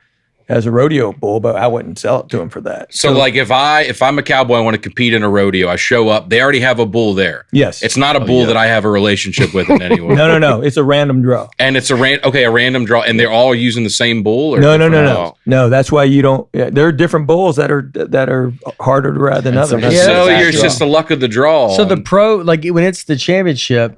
as a rodeo bull, but I wouldn't sell it to him for that. So like if I'm a cowboy, I want to compete in a rodeo, I show up, they already have a bull there. Yes. It's not a bull that I have a relationship with in any way. No. It's a random draw. And it's a random draw, and they're all using the same bull? Or No. different- No, that's why you don't. Yeah, there are different bulls that are harder to ride than others. sometimes Yeah, So that's it's just the luck of the draw. So the pro, like when it's the championship,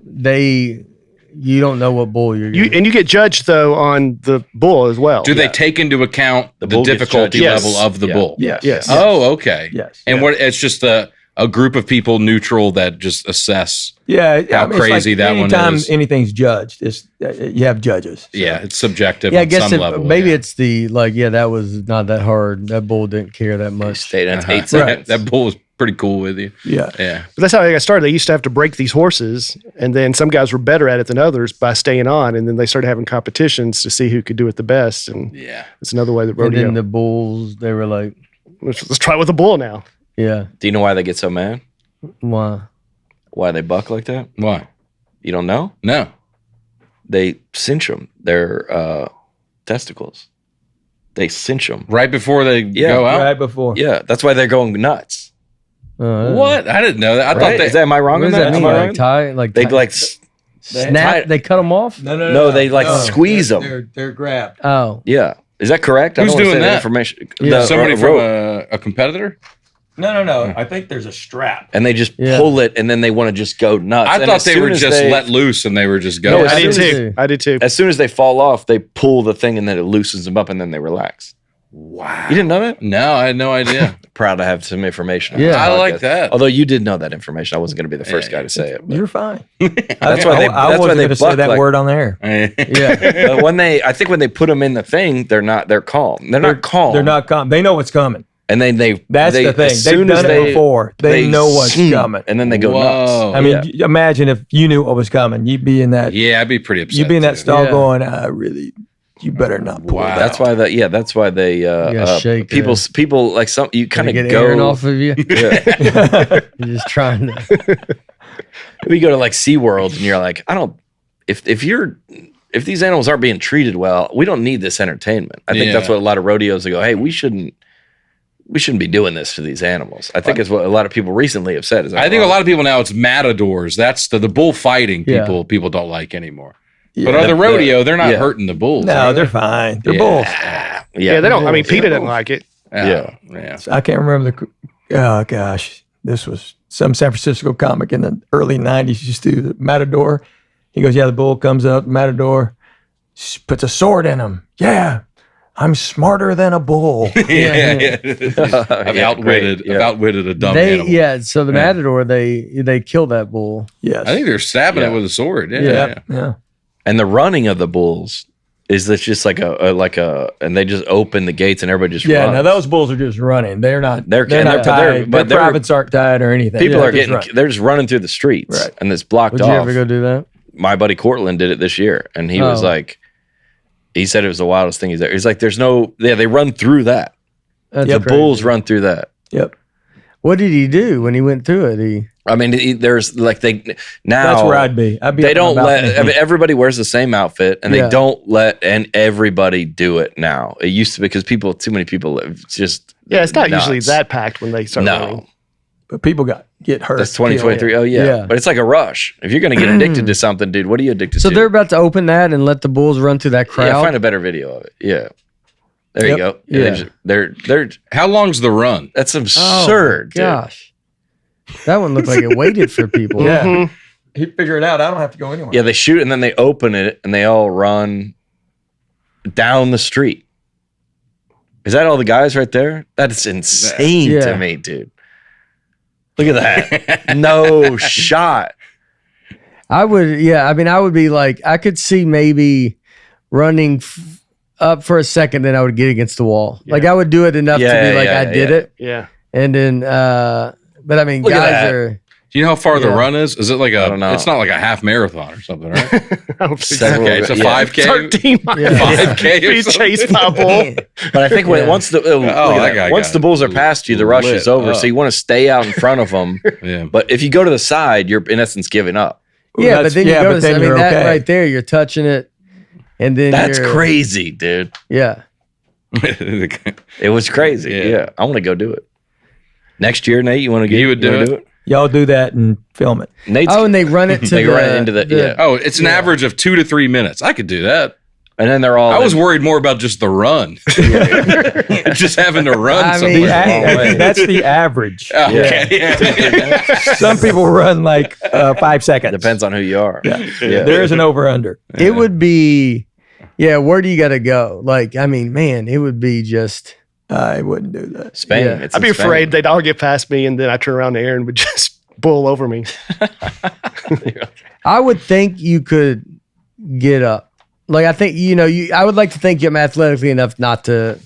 you don't know what bull you're getting. You get judged though on the bull as well. do they take into account the bull gets difficulty judged. level Yes. of the Yeah. bull? Yes. Oh, okay. Yes. And what? It's just a group of people neutral that just assess. Yeah. How it's crazy that one anytime is. anything's judged, it's you have judges. Yeah, it's subjective. Yeah, I on guess some level. maybe yeah. it's that was not that hard. That bull didn't care that much. Stayed at 8 Uh-huh. seconds. That bull was pretty cool with you. Yeah. Yeah. But that's how I got started. They used to have to break these horses, and then some guys were better at it than others by staying on, and then they started having competitions to see who could do it the best. And Yeah. it's another way that And rodeo. then the bulls, they were like, Let's try it with a bull now. yeah, Do you know why they get so mad? why? Why they buck like that? Why? You don't know? No. They cinch them. Their testicles. They cinch them. Right before they go out? Right before. Yeah, that's why they're going nuts. What? I didn't know that. I Right? thought that. Am I wrong What on does that that? mean? Am I Like wrong? tie, like They tie- like snap. They cut them off. No, they like squeeze them. They're grabbed. Oh, Yeah, is that correct? Who's I don't wanna doing say that? Information. Yeah. The Somebody from rope. a competitor? No. I think there's a strap. And they just Yeah. pull it, and then they want to just go nuts. I And thought as they soon were as just they- let loose and they were just No, going. as I did soon as too. I did too. As soon as they fall off, they pull the thing, and then it loosens them up, and then they relax. Wow. You didn't know that? No, I had no idea. Proud to have some information. on Yeah. this I like podcast. that. Although you did know that information, I wasn't going to be the first Yeah. guy to say it. But You're fine. That's why they- I that's why wasn't they going to say buck that like- word on there. yeah. But I think when they put them in the thing, they're calm. They're not calm. They're not calm. They know what's coming. And then they. That's they, the thing. as They've soon as done it before. They know what's coming. and then they go Whoa. nuts. I mean, Yeah. imagine if you knew what was coming. You'd be in that. Yeah, I'd be pretty upset. You'd be in that too. stall Yeah. going, you better not pull Wow. that. That's why that's why they gotta shake people like some you kind Kind of get go Aaron off of you. Yeah. You're just trying to. We go to like SeaWorld and you're like, if these animals aren't being treated well, we don't need this entertainment. I think that's Yeah. what a lot of rodeos go, hey, we shouldn't be doing this to these animals. I think it's what a lot of people recently have said. Is that I think a wrong? lot of people now it's matadors. That's the bull fighting Yeah. people don't like anymore. Yeah. But on the rodeo, they're not yeah. hurting the bulls. No, are they're they? fine. They're Yeah. bulls. Yeah, they don't. I mean, bulls. Peter They're didn't bulls. like it. Yeah. I can't remember oh gosh, this was some San Francisco comic in the early 90s used to do the Matador. He goes, yeah, the bull comes up, Matador puts a sword in him. Yeah, I'm smarter than a bull. yeah. I've Yeah, outwitted great. I've Yeah. outwitted a dumb They animal. So the matador they killed that bull. Yes. I think they're stabbing Yeah. it with a sword. Yeah. Yeah. yeah. yeah. And the running of the bulls is that's just like and they just open the gates and everybody just Yeah, runs. now those bulls are just running. They're not. They're- They're not tied. but Their privates aren't tied or anything. People Yeah, are just getting run. they're just running through the streets Right. and it's blocked Would you off. ever go do that? My buddy Cortland did it this year and he was Oh. like, he said it was the wildest thing he's ever. He's like, there's no, they run through that. That's The crazy. bulls run through that. Yep. What did he do when he went through it? I mean, there's like now That's where I'd be. I'd be. they up on don't the let. balcony. I mean, everybody wears the same outfit, and Yeah. they don't let everybody do it now. It used to because too many people. It's just Yeah, it's not nuts. usually that packed when they start running. No, But people get hurt. that's 2023. Oh yeah. Yeah. But it's like a rush. If you're gonna get addicted to something, dude, what are you addicted So to? they're about to open that and let the bulls run through that crowd. Yeah, find a better video of it. Yeah, there you Yep. go. Yeah. They're How long's the run? that's Oh, absurd. dude. gosh, that one looked like it waited for people. Yeah. Mhm. He figure it out. I don't have to go anywhere. Yeah, they shoot and then they open it and they all run down the street. Is that all the guys right there? That's insane Yeah. to me, dude. Look at that. No shot. I would. Yeah, I mean, I would be like, I could see maybe running up for a second, then I would get against the wall. Like I would do it enough to be like I did it, Yeah. and then. But I mean, Look at guys that. are. Do you know how far the Yeah. run is? Is it like I don't know. it's not like a half marathon or something, right? I don't think Several- Okay, it's a yeah. 5K. 13 miles. Yeah. 5K or Be something. chased by a bull. But I think when Yeah. once the look at that guy once got the bulls are past you, the rush lit is over. up. So you want to stay out in front of them. Yeah. But if you go to the side, you're in essence giving up. Yeah, but That's- then you yeah, go but to. then I mean, you're that okay. right there, you're touching it, and then That's you're, crazy, dude. Yeah, It was crazy. Yeah. Yeah. I want to go do it. Next year, Nate, you want to get You would do it? Y'all do that and film it. Nate's Oh, and they run it to They the, run it into the- yeah. Oh, it's an average of 2 to 3 minutes. I could do that. and then they're all I was worried more about just the run. Just having to run I mean- somewhere. The long way. That's the average. Okay. Yeah. Some people run like 5 seconds. depends on who you are. Yeah. There is an over under. It would be, yeah. Where do you got to go? Like, I mean, man, it would be just. I wouldn't do that. Spain. Yeah. It's I'd be in Spain. afraid they'd all get past me, and then I turn around and Aaron would just bull over me. I would think you could get up. Like, I think I would like to think I'm athletically enough not to.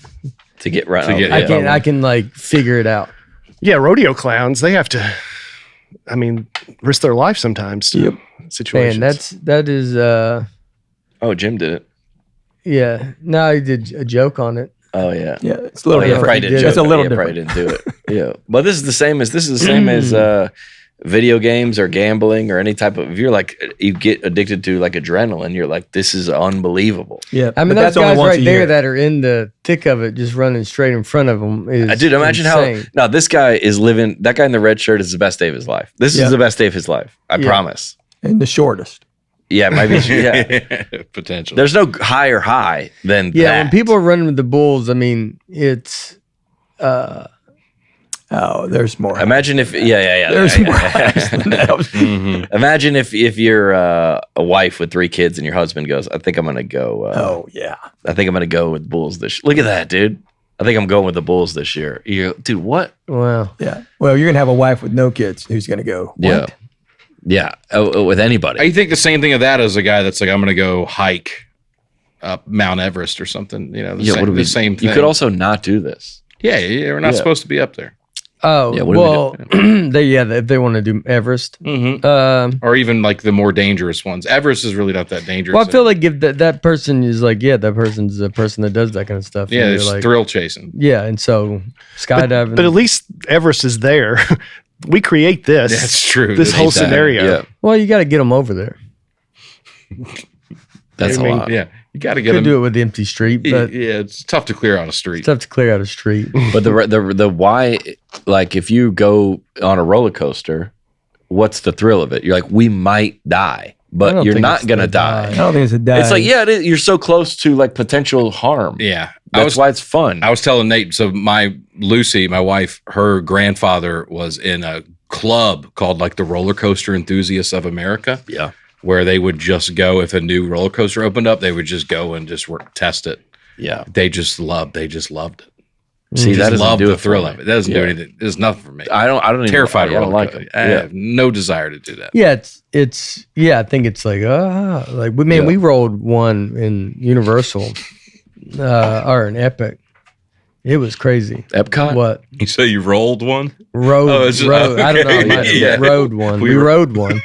to get right. To get- I Yeah. can. I can like figure it out. Yeah, rodeo clowns, they have to, I mean, risk their life sometimes to Yep. situations. Man, that is. Oh, Jim did it. Yeah. No, I did a joke on it. Oh yeah. Yeah, it's a little Oh, yeah, different. probably did. It's a little yeah, different. Probably didn't do it. Yeah, but this is the same as video games or gambling or any type of. If you're like you get addicted to like adrenaline, you're like this is unbelievable. Yeah, I mean, but those that's only guys once right a there year. that are in the thick of it, just running straight in front of them. Is Dude, imagine insane. how. No, this guy is living. That guy in the red shirt is the best day of his life. This Yeah. is the best day of his life. I Yeah. promise. and the shortest. Yeah, maybe. Yeah. Potentially. There's no higher high than Yeah, that. when people are running with the bulls, I mean, it's. Oh, there's more. Imagine if. Yeah. There's more highs than that. Mhm. Imagine if you're a wife with 3 kids and your husband goes, I think I'm gonna go. Oh yeah. I think I'm gonna go with Bulls this. Look at that, dude. I think I'm going with the Bulls this year. You go, dude, what? Wow. Yeah. Well, you're gonna have a wife with no kids. Who's gonna go? Yeah, What? yeah. With anybody. I think the same thing of that as a guy that's like, I'm going to go hike up Mount Everest or something. You know, Yeah, what do we? the same thing. You could also not do this. yeah, we're not Yeah. supposed to be up there. Oh, Yeah, what do we well, if they want to do Everest. Mm-hmm. Or even like the more dangerous ones. Everest is really not that dangerous. Well, I feel like if that person is like, yeah, that person's a person that does that kind of stuff. yeah, and it's you're like, thrill chasing. yeah, and so skydiving. But at least Everest is there. We create this. That's true. This That's whole that. scenario. Yeah, well, you got to get them over there. that's I a mean, lot. Yeah, you got to get Could them. do it with the empty street, but Yeah, it's tough to clear out a street. it's tough to clear out a street. But the why, like if you go on a roller coaster, what's the thrill of it? You're like, we might die, I but don't you're think not it's gonna the die. I don't think it's a die. It's like, yeah, it is. You're so close to like potential harm. Yeah, That's why it's fun. I was telling Nate. So Lucy, my wife, her grandfather was in a club called like the Roller Coaster Enthusiasts of America. Yeah. Where they would just go if a new roller coaster opened up, they would just go and just test it. Yeah. They just loved it. See, that Just doesn't love do the it for thrill me. of it. It doesn't do Yeah. anything. It's nothing for me. I don't even Terrified. I don't roller like coaster. it. I Yeah. have no desire to do that. Yeah, it's yeah. I think it's like we rolled one in Universal, or an Epic. It was crazy. Epcot. What You say you rolled one? road? Oh, it's just- road. I don't know. okay. I might have Yeah. rode one. We rode one,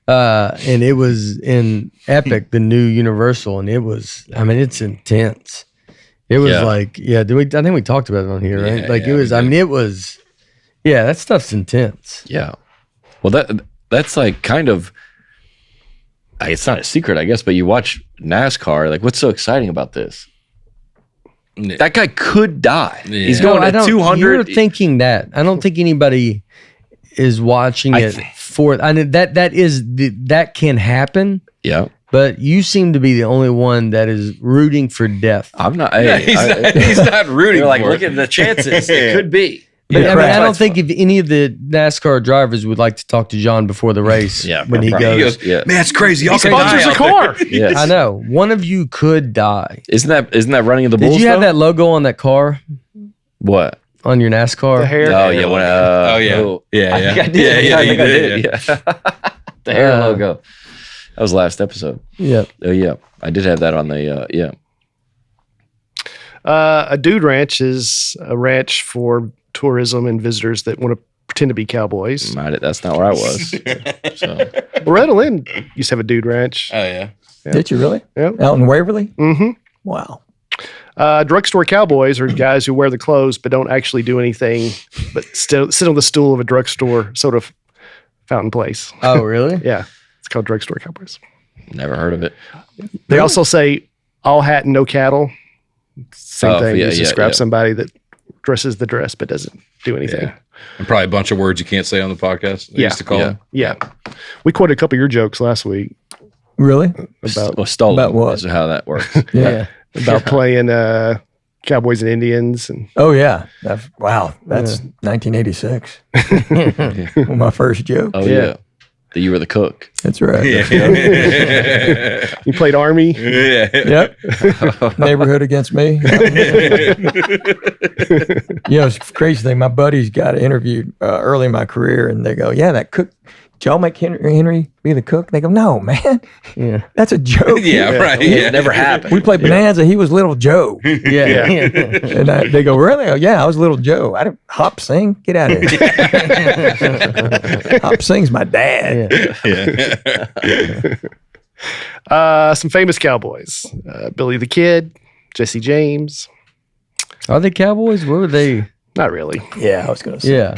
and it was in Epic, the new Universal, and it was. I mean, it's intense. It was Yeah. like, yeah. I think we talked about it on here, right? Yeah, Like yeah, it was. we I did. mean, it was. Yeah, that stuff's intense. Yeah. Well, that's like kind of. It's not a secret, I guess, but you watch NASCAR. Like, what's so exciting about this? That guy could die. Yeah. He's No, going I at don't- 200. You're thinking that. I don't think anybody is watching I it think- for. I mean, that can happen, Yeah. but you seem to be the only one that is rooting for death. I'm not. Yeah, Hey, he's not rooting You're like, for look it. at the chances. It could be. But Yeah, I mean, correct. I don't think if any of the NASCAR drivers would like to talk to John before the race. Yeah, when he probably. goes, Yeah. Man, it's crazy. Y'all He could die sponsors a out there. car. Yes. I know one of you could die. Isn't that running of the Bulls? Did you have though? that logo on that car What? on your NASCAR? The hair. Oh yeah. When, Oh, yeah. Yeah, I yeah. think I did. Yeah, I you think I did, did. Yeah. The hair logo. That was last episode. Yeah. Oh yeah, I did have that on the yeah. A dude ranch is a ranch for tourism and visitors that want to pretend to be cowboys. That's not where I was. So. Nateland used to have a dude ranch. Oh yeah. Did you really? Yeah. Out in Waverly? Mm-hmm. Wow. Drugstore cowboys are guys who wear the clothes but don't actually do anything, but still sit on the stool of a drugstore sort of fountain place. Oh, really? Yeah, it's called drugstore cowboys. Never heard of it. They also say all hat and no cattle. Same thing. Yeah, You describe somebody that dresses the dress but doesn't do anything. Yeah. And probably a bunch of words you can't say on the podcast. They used to call them. Yeah. We quoted a couple of your jokes last week Really? about Stolen. About what? Is how that works. Yeah. about playing Cowboys and Indians. And Oh, yeah. Wow. That's 1986. My first joke. Oh yeah. That you were the cook. That's right. you played Army. Yeah. Yep. Neighborhood against me. It's a crazy thing. My buddies got interviewed early in my career, and they go, "Yeah, that cook. Did y'all make Henry be the cook?" They go, "No, man. Yeah. That's a joke. Yeah, right. It Yeah. never happened. We played Bonanza. He was Little Joe." Yeah. And they go, "Really?" I go, "Yeah, I was Little Joe. I didn't hop sing. Get out of here." Hop sing's my dad. Some famous cowboys: Billy the Kid, Jesse James. Are they Cowboys? What were they? Not really. Yeah, I was gonna say. Yeah.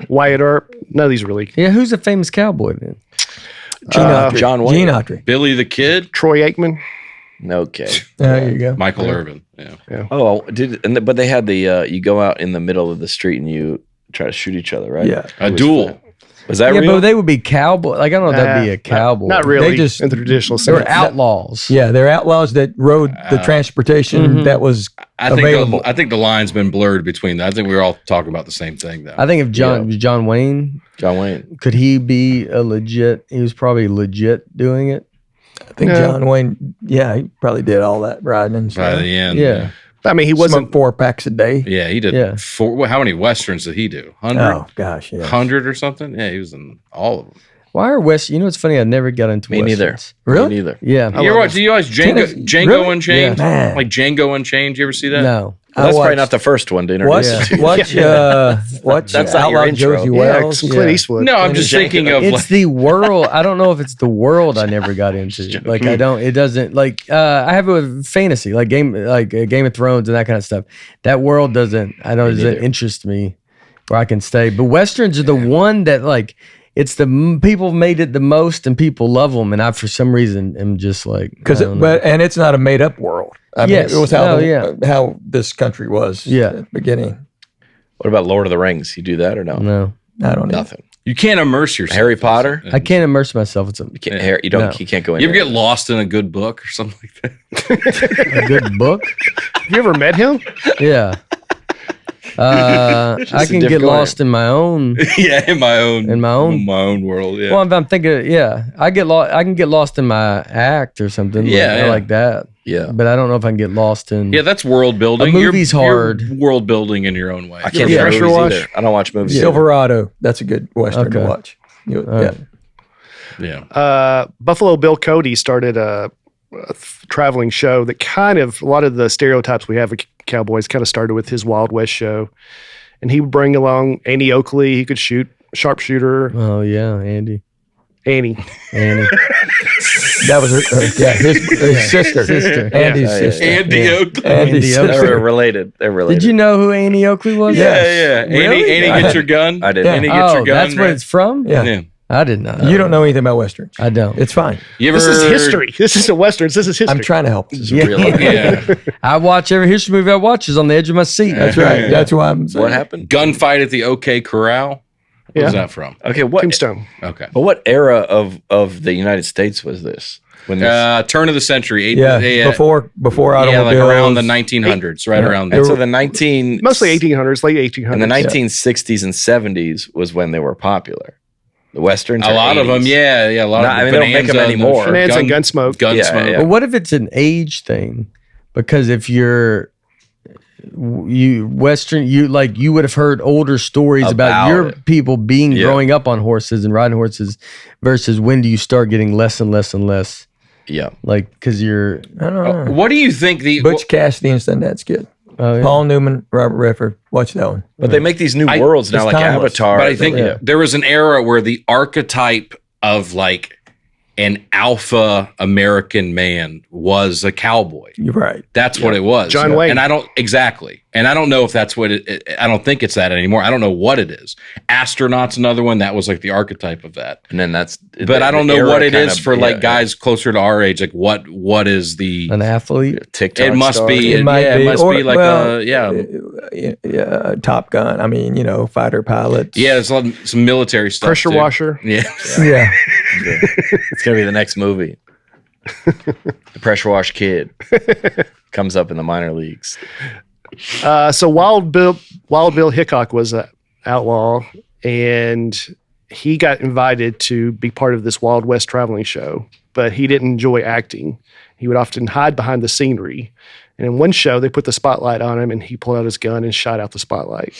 Wyatt Earp. None of these really. Yeah. Who's a famous cowboy then? Gene Autry. John Wayne. Gene Autry. Billy the Kid, Troy Aikman. Okay. There you go. Michael Irvin. Yeah. Oh, but they had the you go out in the middle of the street and you try to shoot each other, right? Yeah. A duel. Was that Yeah, real? but they would be cowboy. Like I don't know if that'd be a cowboy. Not really. They just- in the traditional They were sense. outlaws. Yeah, they're outlaws that rode the transportation that was available. I think the line's been blurred between that. I think we were all talking about the same thing though. I think if John Wayne, John Wayne. could he be a legit? He was probably legit doing it. I think John Wayne, yeah, he probably did all that riding and By stuff. the end. Yeah. I mean, he wasn't. Smoked 4 packs a day. Yeah, he did Yeah. how many westerns did he do? 100? Oh, gosh, yeah. 100 or something? Yeah, he was in all of them. Why are West? You know, it's funny. I never got into Me neither. Westerns. Really? Me neither. Yeah. Do you watch Django Really? Unchained? Yeah. Man. Like Django Unchained? You ever see that? No. Well, that's I probably watched- not the first one to introduce us to. Watch That's not your Outlaw intro. Josie Yeah, Wells. Clint Eastwood. No, I'm just thinking of It's the world. I don't know if it's the world I never got into. Like I don't. It doesn't. Like I have it with fantasy, like Game of Thrones and that kind of stuff. That world doesn't. I know doesn't interest me where I can stay. But westerns are the one that like. It's the people made it the most, and people love them. And I, for some reason, am just like And it's not a made up world. I Yes. mean, it was how No, how this country was Yeah. at the beginning. What about Lord of the Rings? You do that or no? no, I don't know. Nothing. you can't immerse yourself. Harry Potter? I can't immerse myself. It's You can't. You don't. No. You can't go in. You ever there. get lost in a good book or something like that? a good book. Have you ever met him? Yeah. I can get different lost in my own. Yeah, in my own world. Yeah. Well, if I'm thinking, yeah, I can get lost in my act or something. Yeah, like that. Yeah. But I don't know if I can get lost in. Yeah, that's world building. A movie's hard. You're world building in your own way. I can't Yeah. do Pressure movies wash? either. I don't watch movies. Silverado. That's a good Western to Okay. watch. Yeah. right. Yeah. Buffalo Bill Cody started a traveling show that kind of a lot of the stereotypes we have of cowboys kind of started with his Wild West show, and he would bring along Annie Oakley. He could shoot sharpshooter. Oh yeah, Annie. Annie. That was his sister. Andy's Yeah. sister. Andy Oakley. Andy's Andy sister. They're related. They're related. Did you know who Annie Oakley was? Yeah. Really? Annie, get your gun. I did. Yeah. Annie, get your gun. That's where right? it's from. Yeah. I did not. know. You don't know anything about Westerns. I don't. It's fine. You ever This is history. This isn't westerns. This is history. I'm trying to help. Yeah. Real life. Yeah. I watch every history movie I watch is on the edge of my seat. That's right. That's why I'm saying. What happened? Gunfight at the OK Corral. Where's Yeah. that from? Okay. What? Tombstone. Okay. But what era of the United States was this? When this? Turn of the century. Yeah, before automobiles. like around the 1900s, right around there. And so the 19 Mostly 1800s, late 1800s. in the 1960s and 70s was when they were popular. The westerns. A lot of them, yeah. A lot Nah, of I mean, they don't make them Bonanza, anymore. Bonanza and Gunsmoke. Gunsmoke. Yeah. But what if it's an age thing? Because if you would have heard older stories about About your it. people being Yeah. growing up on horses and riding horses versus when do you start getting less and less and less Yeah. Like, because you're. I don't know. What do you think the Butch Cassidy and Sundance Kid. Oh, yeah. Paul Newman, Robert Redford. Watch that one. But they make these new I- worlds now, it's like timeless. Avatar. But I think Yeah. there was an era where the archetype of like an alpha American man was a cowboy. You're right. That's what it was. John Wayne. And I don't know if that's what I don't think it's that anymore. I don't know what it is. Astronaut's another one that was like the archetype of that. and then that's. But I don't know era what it kind is of- for like yeah, guys closer to our age. Like what is the An athlete. TikTok. it must star. be It might it be. must Or- be like well, yeah. Top Gun. I mean, fighter pilots. Yeah, it's some military stuff. Pressure too. washer. Yeah. Yeah. It's gonna be the next movie. The Pressure Wash Kid comes up in the minor leagues. So Wild Bill Hickok was an outlaw, and he got invited to be part of this Wild West traveling show, but he didn't enjoy acting. He would often hide behind the scenery. And in one show, they put the spotlight on him, and he pulled out his gun and shot out the spotlight.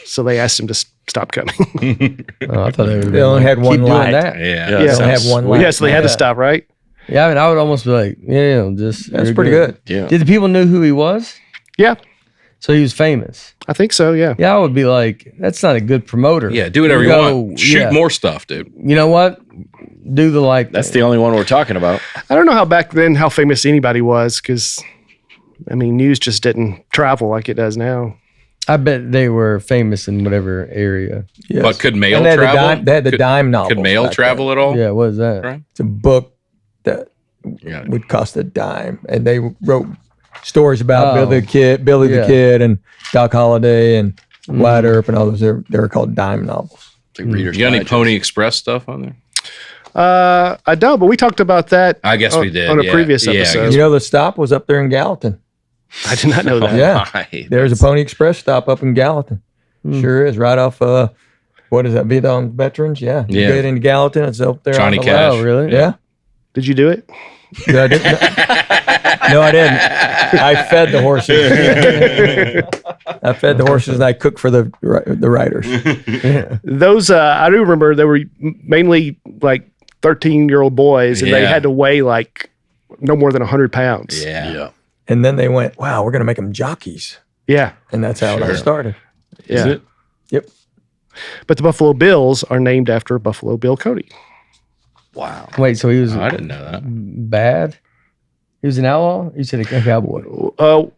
So they asked him to stop coming. Oh, I thought They only had one keep light. doing that. Yeah. Yeah. They only have one light. Yeah, so they had to stop, right? Yeah, I mean, I would almost be like, just. That's you're pretty good. Yeah. Did the people know who he was? Yeah, So he was famous. I think so. Yeah. Yeah, I would be like, that's not a good promoter. Yeah, do whatever you Go, want. Shoot yeah. more stuff, dude. You know what? Do the like. That's the only one we're talking about. I don't know how back then how famous anybody was, because I mean, news just didn't travel like it does now. I bet they were famous in whatever area. Yes. But could mail And they had travel? They had the Could- dime novel. Could mail travel at all? Yeah, what is that? Right. It's a book that Yeah. would cost a dime, and they wrote stories about Oh. Billy the Yeah. Kid, and Doc Holliday, and Wyatt Earp, and all those. They were called dime novels. It's like Reader's You got any Digest. Pony Express stuff on there? I don't, but we talked about that. I guess we did. on a yeah. previous Yeah, I episode. guess- You know, the stop was up there in Gallatin. I did not know that. Yeah, Right. there's a Pony Express stop up in Gallatin. Sure is, right off. What is that? Vietnam Veterans. Yeah, you Yeah. get into Gallatin. It's up there. Johnny on the Cash. left. Oh, really? Yeah. Did you do it? No, I didn't. No, I didn't. I fed the horses. I fed the horses, and I cooked for the riders. Those I do remember they were mainly like 13-year-old boys, and they Yeah. had to weigh like no more than 100 pounds. Yeah. Yeah. And then they went, "Wow, we're going to make them jockeys," Yeah. and that's how it all started. Yeah. it? Yep. But the Buffalo Bills are named after Buffalo Bill Cody. Wow. Wait, so he was I didn't know that. bad? He was an outlaw? You said a cowboy. Well,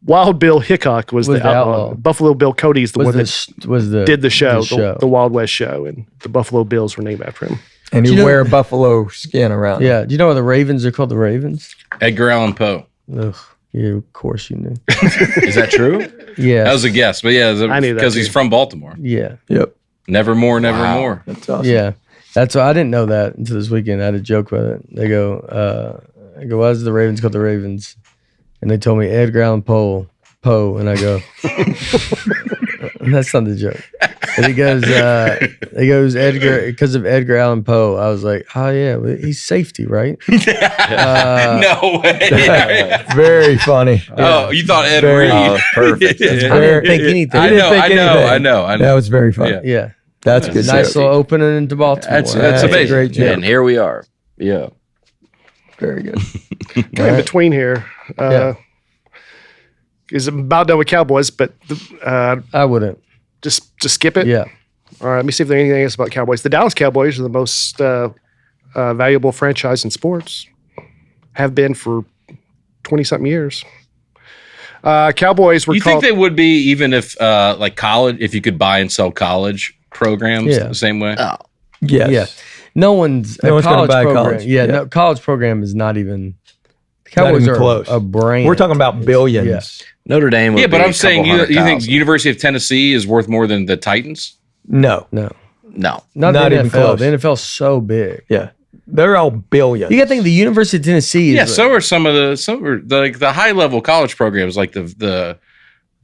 Wild Bill Hickok was the outlaw. Buffalo Bill Cody is the one that did the show, the Wild West show, and the Buffalo Bills were named after him. And Do you you know- wear a buffalo skin around. Yeah. Do you know why the Ravens are called the Ravens? Edgar Allan Poe. Ugh. Yeah, of course you knew. Is that true? Yeah. That was a guess, but yeah, I knew that because he's too. from Baltimore. Yeah. Yep. Nevermore, nevermore. That's awesome. Yeah. That's why I didn't know that until this weekend. I had a joke with it. They go, I go, why is the Ravens called the Ravens? And they told me Edgar Allan Poe, and I go, that's not the joke. And he goes Edgar, because of Edgar Allan Poe. I was like, oh yeah, well, he's safety, right? No way. Very funny. Oh, you thought Ed Very- Reed? Oh, perfect. That's I didn't think anything. I didn't know, think I know, anything. I know, I That know. was very funny. Yeah. Yeah. That's good. Nice joke. little opening into Baltimore. That's a amazing. great joke. And here we are. Yeah. Very good. In between here, is about done with Cowboys, but I wouldn't. just skip it. Yeah. All right, let me see if there's anything else about Cowboys. The Dallas Cowboys are the most valuable franchise in sports. Have been for 20-something years. Cowboys were You called... think they would be even if like college, if you could buy and sell college programs Yeah. the same way? Yes. Yeah. No one's No a one's gonna college buy program. college. Yeah, Yeah. no college program is not even. Not Cowboys even are close. a brand. We're talking about billions. Yeah. Notre Dame would Yeah, but be I'm a saying couple you think 100,000. University of Tennessee is worth more than the Titans? No. No, No. not Not the even NFL. close. The NFL's so big. Yeah. They're all billions. You got to think the University of Tennessee is. Yeah, so are some of the high level college programs, like the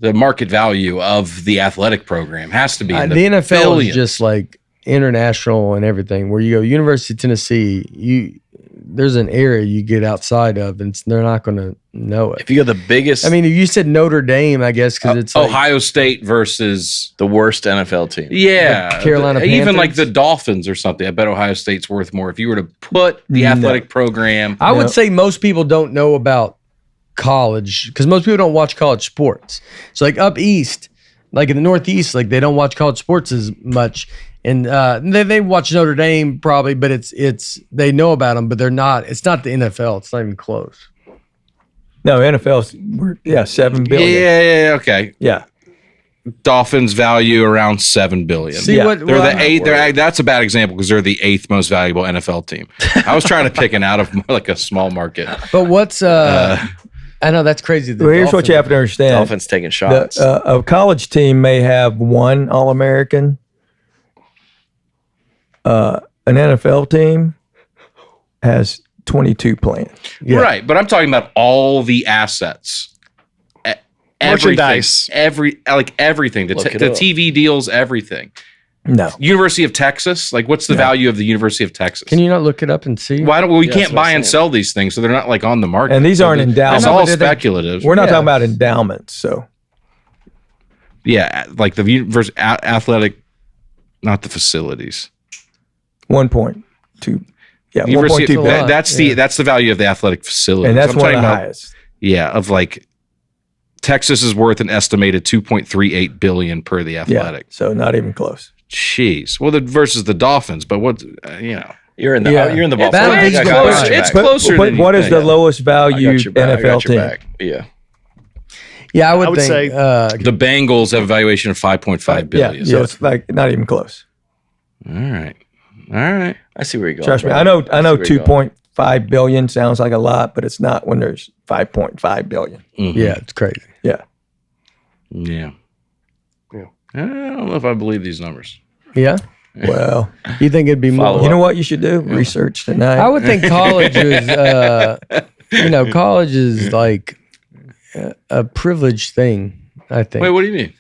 market value of the athletic program has to be in the the NFL billions. is just like international and everything. Where you go, University of Tennessee, there's an area you get outside of, and they're not going to know it. If you go the biggest, I mean, if you said Notre Dame, I guess because it's like, Ohio State versus the worst NFL team. yeah, Carolina even like Panthers. the Dolphins or something. I bet Ohio State's worth more if you were to put the athletic program. I would say most people don't know about college because most people don't watch college sports. So like up east, like in the Northeast, like they don't watch college sports as much. And they watch Notre Dame probably, but it's they know about them, but they're not. It's not the NFL. It's not even close. No, NFL's, $7 billion. Yeah, okay. Yeah. Dolphins value around $7 billion. See Yeah. what They're the eighth. That's a bad example because they're the 8th most valuable NFL team. I was trying to pick an out of like a small market. But what's I know that's crazy. The Well, here's what you have Dolphins- to understand. Dolphins taking shots. A college team may have one All-American. An NFL team has 22 playing. Yeah. Right, but I'm talking about all the assets. Merchandise. Everything. Look it The up. TV deals, everything. No. University of Texas, like what's the value of the University of Texas? Can you not look it up and see? Why don't we Yeah, can't that's what buy I'm and saying. sell these things, so they're not like on the market. And these aren't It's endowments. all but they're- speculative. We're not Yeah. talking about endowments. So Yeah, like the university athletic, not the facilities. 1.2. Yeah, University 1.2 of- billion. that's the value of the athletic facilities. And that's I'm one of talking the about- highest. Yeah, of like Texas is worth an estimated 2.38 billion per the Yeah. athletic. So not even close. Jeez. Well, versus the Dolphins, but what you're in the Yeah. you're in the It's ballpark. close. I got It's your It's back. closer But than what you is the think. lowest I got valued your back. I NFL got your team? back. Yeah. Yeah, I would would think. say- The Bengals have a valuation of 5.5 billion. Yeah, so it's like not even close. All right. All right. I see where you're going. Trust me. bro. I know see where you're going. 2.5 billion sounds like a lot, but it's not when there's 5.5 billion. Mhm. yeah, it's crazy. Yeah. Yeah. Yeah. I don't know if I believe these numbers. Yeah, Well, you think it'd be Follow more? you know what you should do? Research tonight. I would think college is, college is like a privileged thing. I think. Wait, what do you mean?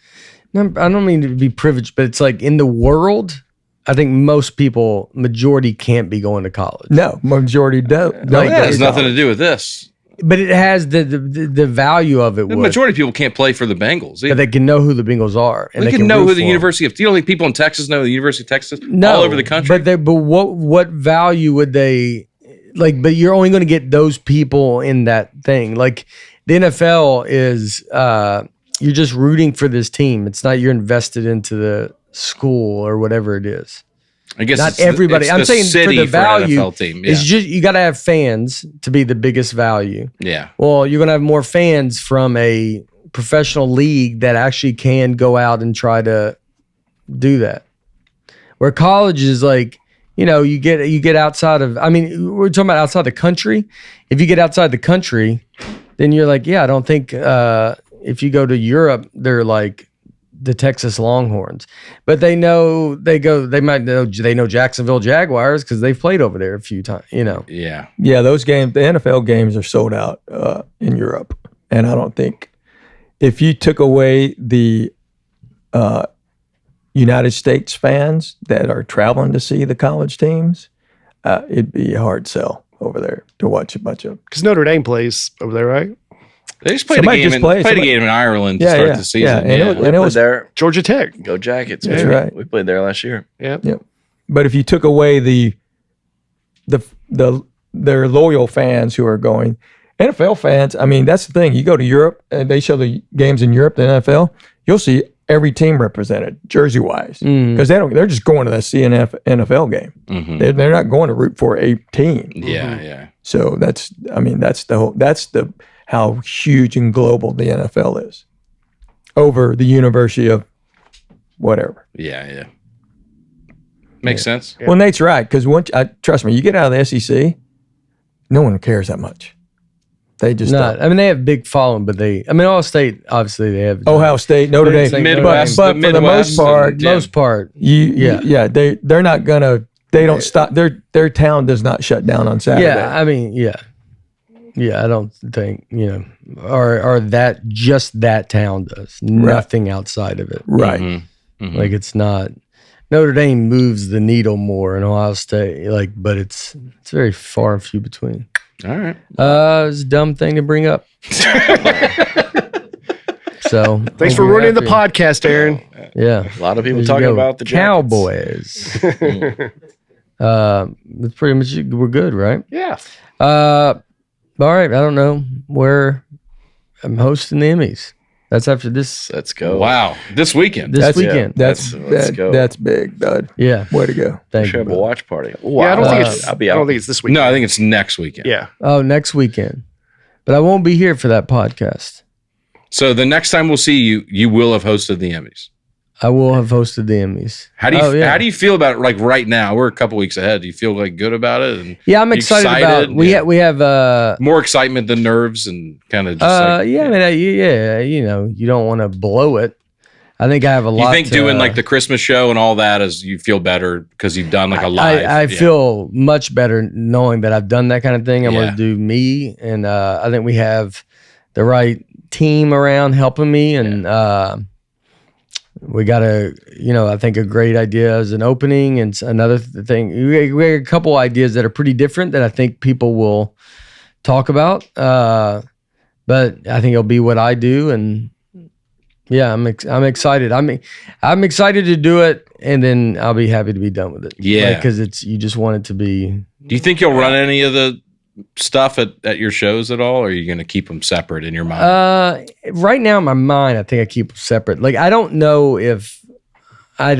No, I don't mean to be privileged, but it's like in the world, I think most people, majority, can't be going to college. No, majority don't. Like, That has go to nothing to college. do with this. But it has the value of it. The would. majority of people can't play for the Bengals. But they can know who the Bengals are, and They they can know root who the for 'em. University of. Do you don't think people in Texas know the University of Texas? No, all over the country. But what value would they like? But you're only going to get those people in that thing. Like the NFL is, you're just rooting for this team. It's not you're invested into the school or whatever it is. I guess Not it's everybody. It's I'm the saying for city the an value, NFL team. Yeah. it's just you got to have fans to be the biggest value. Yeah. Well, you're going to have more fans from a professional league that actually can go out and try to do that. Where college is like, you get outside of, I mean, we're talking about outside the country. If you get outside the country, then you're like, yeah, I don't think if you go to Europe, they're like the Texas Longhorns. But they know they know Jacksonville Jaguars because they've played over there a few times, Yeah. Yeah, those games, the NFL games are sold out in Europe. And I don't think if you took away the United States fans that are traveling to see the college teams, it'd be a hard sell over there to watch a bunch of. Because Notre Dame plays over there, right? They just played Somebody a game. just in, played- played a somebody- game in Ireland to Yeah, start yeah, the season. yeah, and it was- We and it played there. Georgia Tech. Go Jackets. That's baby. right. We played there last year. Yeah. Yep. But if you took away their loyal fans who are going, NFL fans, I mean, that's the thing. You go to Europe and they show the games in Europe, the NFL, you'll see every team represented jersey wise because they're just going to the NFL game. Mhm. They're not going to root for a team. Yeah. Yeah. So that's how huge and global the NFL is over the University of whatever. Yeah. Yeah. Makes sense. Yeah. Well, Nate's right because trust me, you get out of the SEC, no one cares that much. They just Not. don't. I mean, they have big following, but Ohio State obviously they have Ohio State, Notre It's Dame, like Midwest, but the for the most Midwest part, and- yeah. most part. they're not gonna. They don't stop. Their town does not shut down on Saturday. Yeah, I mean, yeah. I don't think or that just that town does nothing outside of it. Right. Mhm. Mhm. Like it's not. Notre Dame moves the needle more in Ohio State, but it's very far and few between. All right. It's a dumb thing to bring up. So Thanks for ruining the podcast, Aaron. Yeah, A lot of people There you talking go. about the Cowboys. That's pretty much we're good, right? Yeah. All right. I don't know where I'm hosting the Emmys. That's after this Let's go. Wow. This weekend. this weekend. That's Let's go. that's big, bud. Yeah. Way to go. Thank Should you. have a brother. watch party. Yeah, I don't think it's. I'll be I out. don't think it's this week. No, I think it's next weekend. Yeah. Oh, next weekend. But I won't be here for that podcast. So the next time we'll see you, you will have hosted the Emmys. I will have hosted the Emmys. How do you Oh, yeah. how do you feel about it? Like right now, we're a couple weeks ahead. Do you feel like good about it? And Yeah, I'm you excited about. excited? Yeah. We have more excitement than nerves, and kind of just like, yeah. I mean, you don't want to blow it. I think I have a lot. You think doing like the Christmas show and all that is you feel better because you've done like a live. I feel much better knowing that I've done that kind of thing. I'm Yeah. going to do me, and I think we have the right team around helping me, and we got I think a great idea as an opening, and another thing. We have a couple ideas that are pretty different that I think people will talk about, but I think it'll be what I do, and yeah, I'm excited. I'm excited to do it, and then I'll be happy to be done with it. Yeah. because you just want it to be. Do you think you'll run any of the stuff at your shows at all, or are you going to keep them separate in your mind? Right now in my mind, I think I keep them separate. Like I don't know if I'm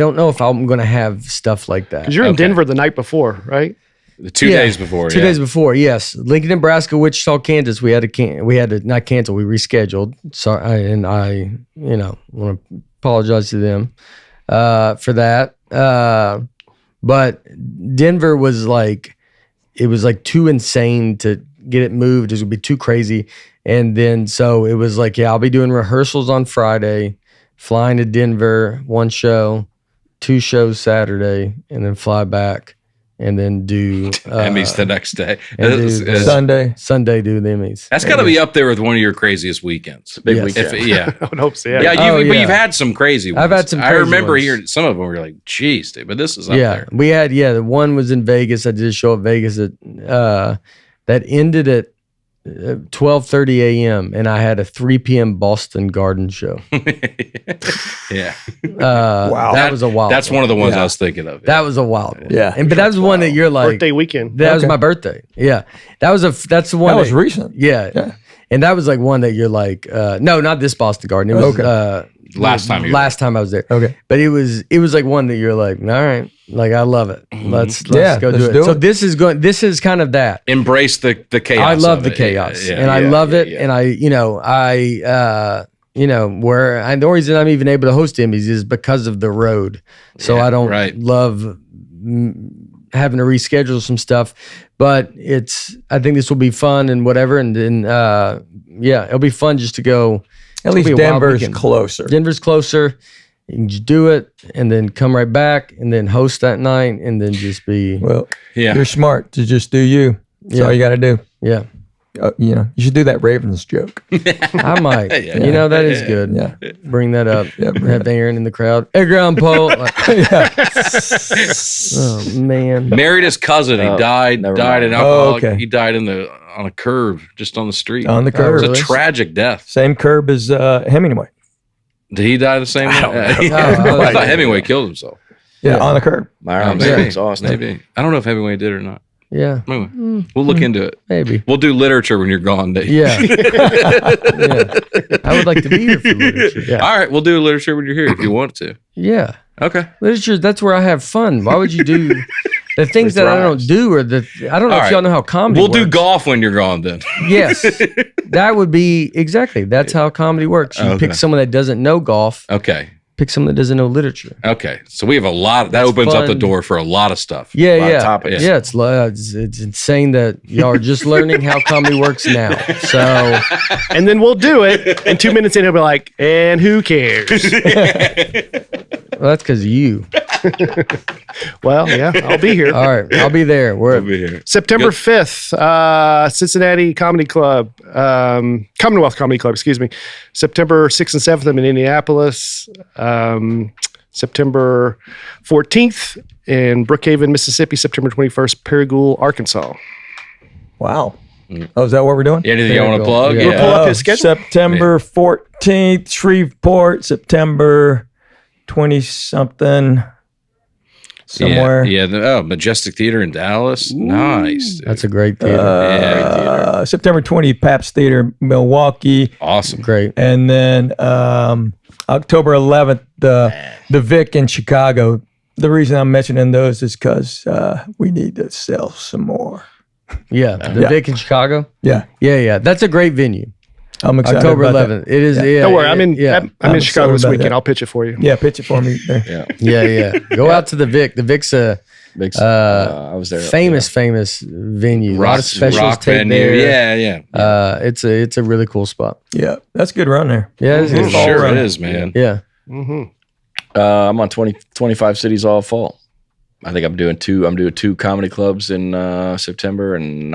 going to have stuff like that. Because you're in Okay. Denver the night before, right? The 2 days before. 2 days before, yes. Lincoln, Nebraska, Wichita, Kansas. We had to not cancel. We rescheduled. Sorry, and I want to apologize to them for that. But Denver was it was too insane to get it moved. It would be too crazy. And then so it was I'll be doing rehearsals on Friday, flying to Denver, 1 show, 2 shows Saturday, and then fly back. And then do Emmys the next day. and do It's- the- Sunday. do the Emmys. That's got to be up there with one of your craziest weekends. Big Yes. weekend. Yeah. I would hope so. Yeah. Yeah, Oh, but yeah. you've had some crazy ones. I've had some I crazy remember ones. hearing some of them. Were like, "Geez, dude," but this is up Yeah, there. we had the one was in Vegas. I did a show at Vegas that ended at 12:30 a.m. and I had a 3 p.m. Boston Garden show. Yeah, Wow. that was a wild. that's one of the ones Yeah. I was thinking of. That was a wild one. Yeah. but that was one that you're like. Birthday weekend. That was Okay. my birthday. Yeah, that's the one That was recent. Yeah. Yeah. And that was one that you're like, no, not this Boston Garden. It was Last time you were last time I was there. Okay. But it was one that you're like, all right, I love it. Let's Yeah, go let's do it. do So it. this is kind of that. Embrace the chaos. I love of the it. chaos, Yeah, and I yeah, love yeah, it, yeah. and the reason I'm even able to host Emmys is because of the road. So Yeah, I don't right. love having to reschedule some stuff, but I think this will be fun and whatever, and then it'll be fun just to go. At It'll least be a wild Denver's weekend. closer. Denver's closer. You can just do it, and then come right back, and then host that night, and then just be Well, Yeah. you're smart to just do you. That's Yeah. all you got to do. yeah. You should do that Ravens joke. I might. Yeah. That is good. Yeah. Bring that up. Yeah, bring Have Aaron in the crowd. Hey, ground pole. Oh man. Married his cousin. He Oh, died never in mind. alcohol. okay. He died on a curve just on the street. On the It curb. was a really? tragic death. Same curb as Hemingway. Did he die the same way? I don't know. I thought Hemingway killed himself. Yeah, on the curb. My arms maybe. are exhausted. Maybe. I don't know if Hemingway did or not. Yeah. Anyway, we'll look into it. Maybe. We'll do literature when you're gone, Dave. Yeah. Yeah. I would like to be here for literature. Yeah. All right, we'll do literature when you're here if you want to. Yeah. Okay. Literature, that's where I have fun. Why would you do the things that I don't do or I don't know All if right. y'all know how comedy We'll works. do golf when you're gone then. Yes. That would be exactly. That's how comedy works. You Okay. pick someone that doesn't know golf, Okay. pick someone that doesn't know literature. Okay. So we have a lot. That opens up the fun. door for a lot of stuff. Yeah, lot of yeah. topics. Yeah, it's insane that y'all are just learning how comedy works now. So And then we'll do it. And 2 minutes in, he'll be like, and who cares? well, that's because of you. Well, yeah, I'll be here. All right, I'll be there. We'll be here. September Good. 5th, Cincinnati Comedy Club, Commonwealth Comedy Club, excuse me. September 6th and 7th, I'm in Indianapolis. September 14th. In Brookhaven, Mississippi, September 21st. Paragould, Arkansas. Wow. Oh, is that what we're doing? Anything you want to plug? Yeah. We'll pull up his schedule. September 14th, Shreveport. September 20-something, somewhere. Yeah. Majestic Theater in Dallas. Nice. Dude. That's a great theater. Great theater. September 20th, Pabst Theater, Milwaukee. Awesome. Great. And then October 11th, the Vic in Chicago. The reason I'm mentioning those is because we need to sell some more. Yeah. The Vic in Chicago. Yeah, Yeah. That's a great venue. I'm excited October about 11th. It is. Yeah. Don't worry, I'm in I'm Chicago this excited about weekend. that. I'll pitch it for you. that. Yeah, pitch it for me there. Yeah. Go out to the Vic. The Vic's a I was there. famous venue. A lot of specials rock take venue. there. Yeah. It's a really cool spot. Yeah, that's a good run there. Yeah. It's It fall sure run. is, man. Yeah. I'm on 25 cities all fall. I think I'm doing two comedy clubs in September and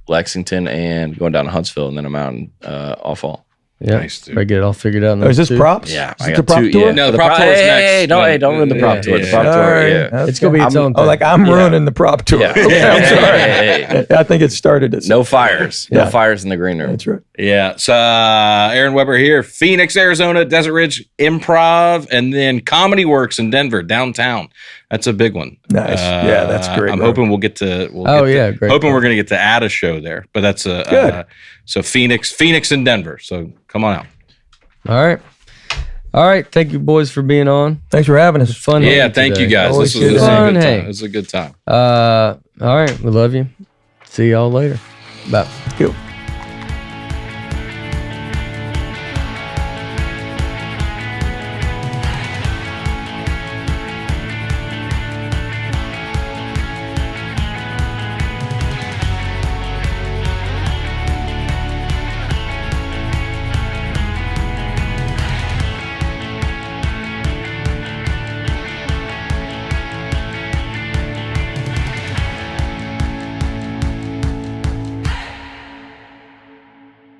Lexington and going down to Huntsville, and then I'm out in all fall. Yeah. Nice, dude. Better get it all figured out. in Oh, is those this two. props? Yeah, Is it the prop tour? Yeah. No, the prop tour is next. Hey, don't ruin the prop tour. The prop All tour, right. yeah. It's gonna be its own Oh, thing. like I'm ruining the prop tour. Yeah. Okay, I'm sorry. Hey. I think it started at No fires. Yeah. No fires in the green room. That's right. Yeah. So Aaron Weber here, Phoenix, Arizona, Desert Ridge Improv, and then Comedy Works in Denver, downtown. That's a big one. Nice. Yeah, that's great, I'm bro. hoping we'll get to. Great. Hoping we're going to get to add a show there, but that's a Good. So Phoenix, and Denver. So come on out. All right. Thank you, boys, for being on. Thanks for having us. Fun. Yeah, hanging thank you today. guys. Always This was a fun good hang. time. It was a good time. All right. We love you. See y'all later. Bye. Cool.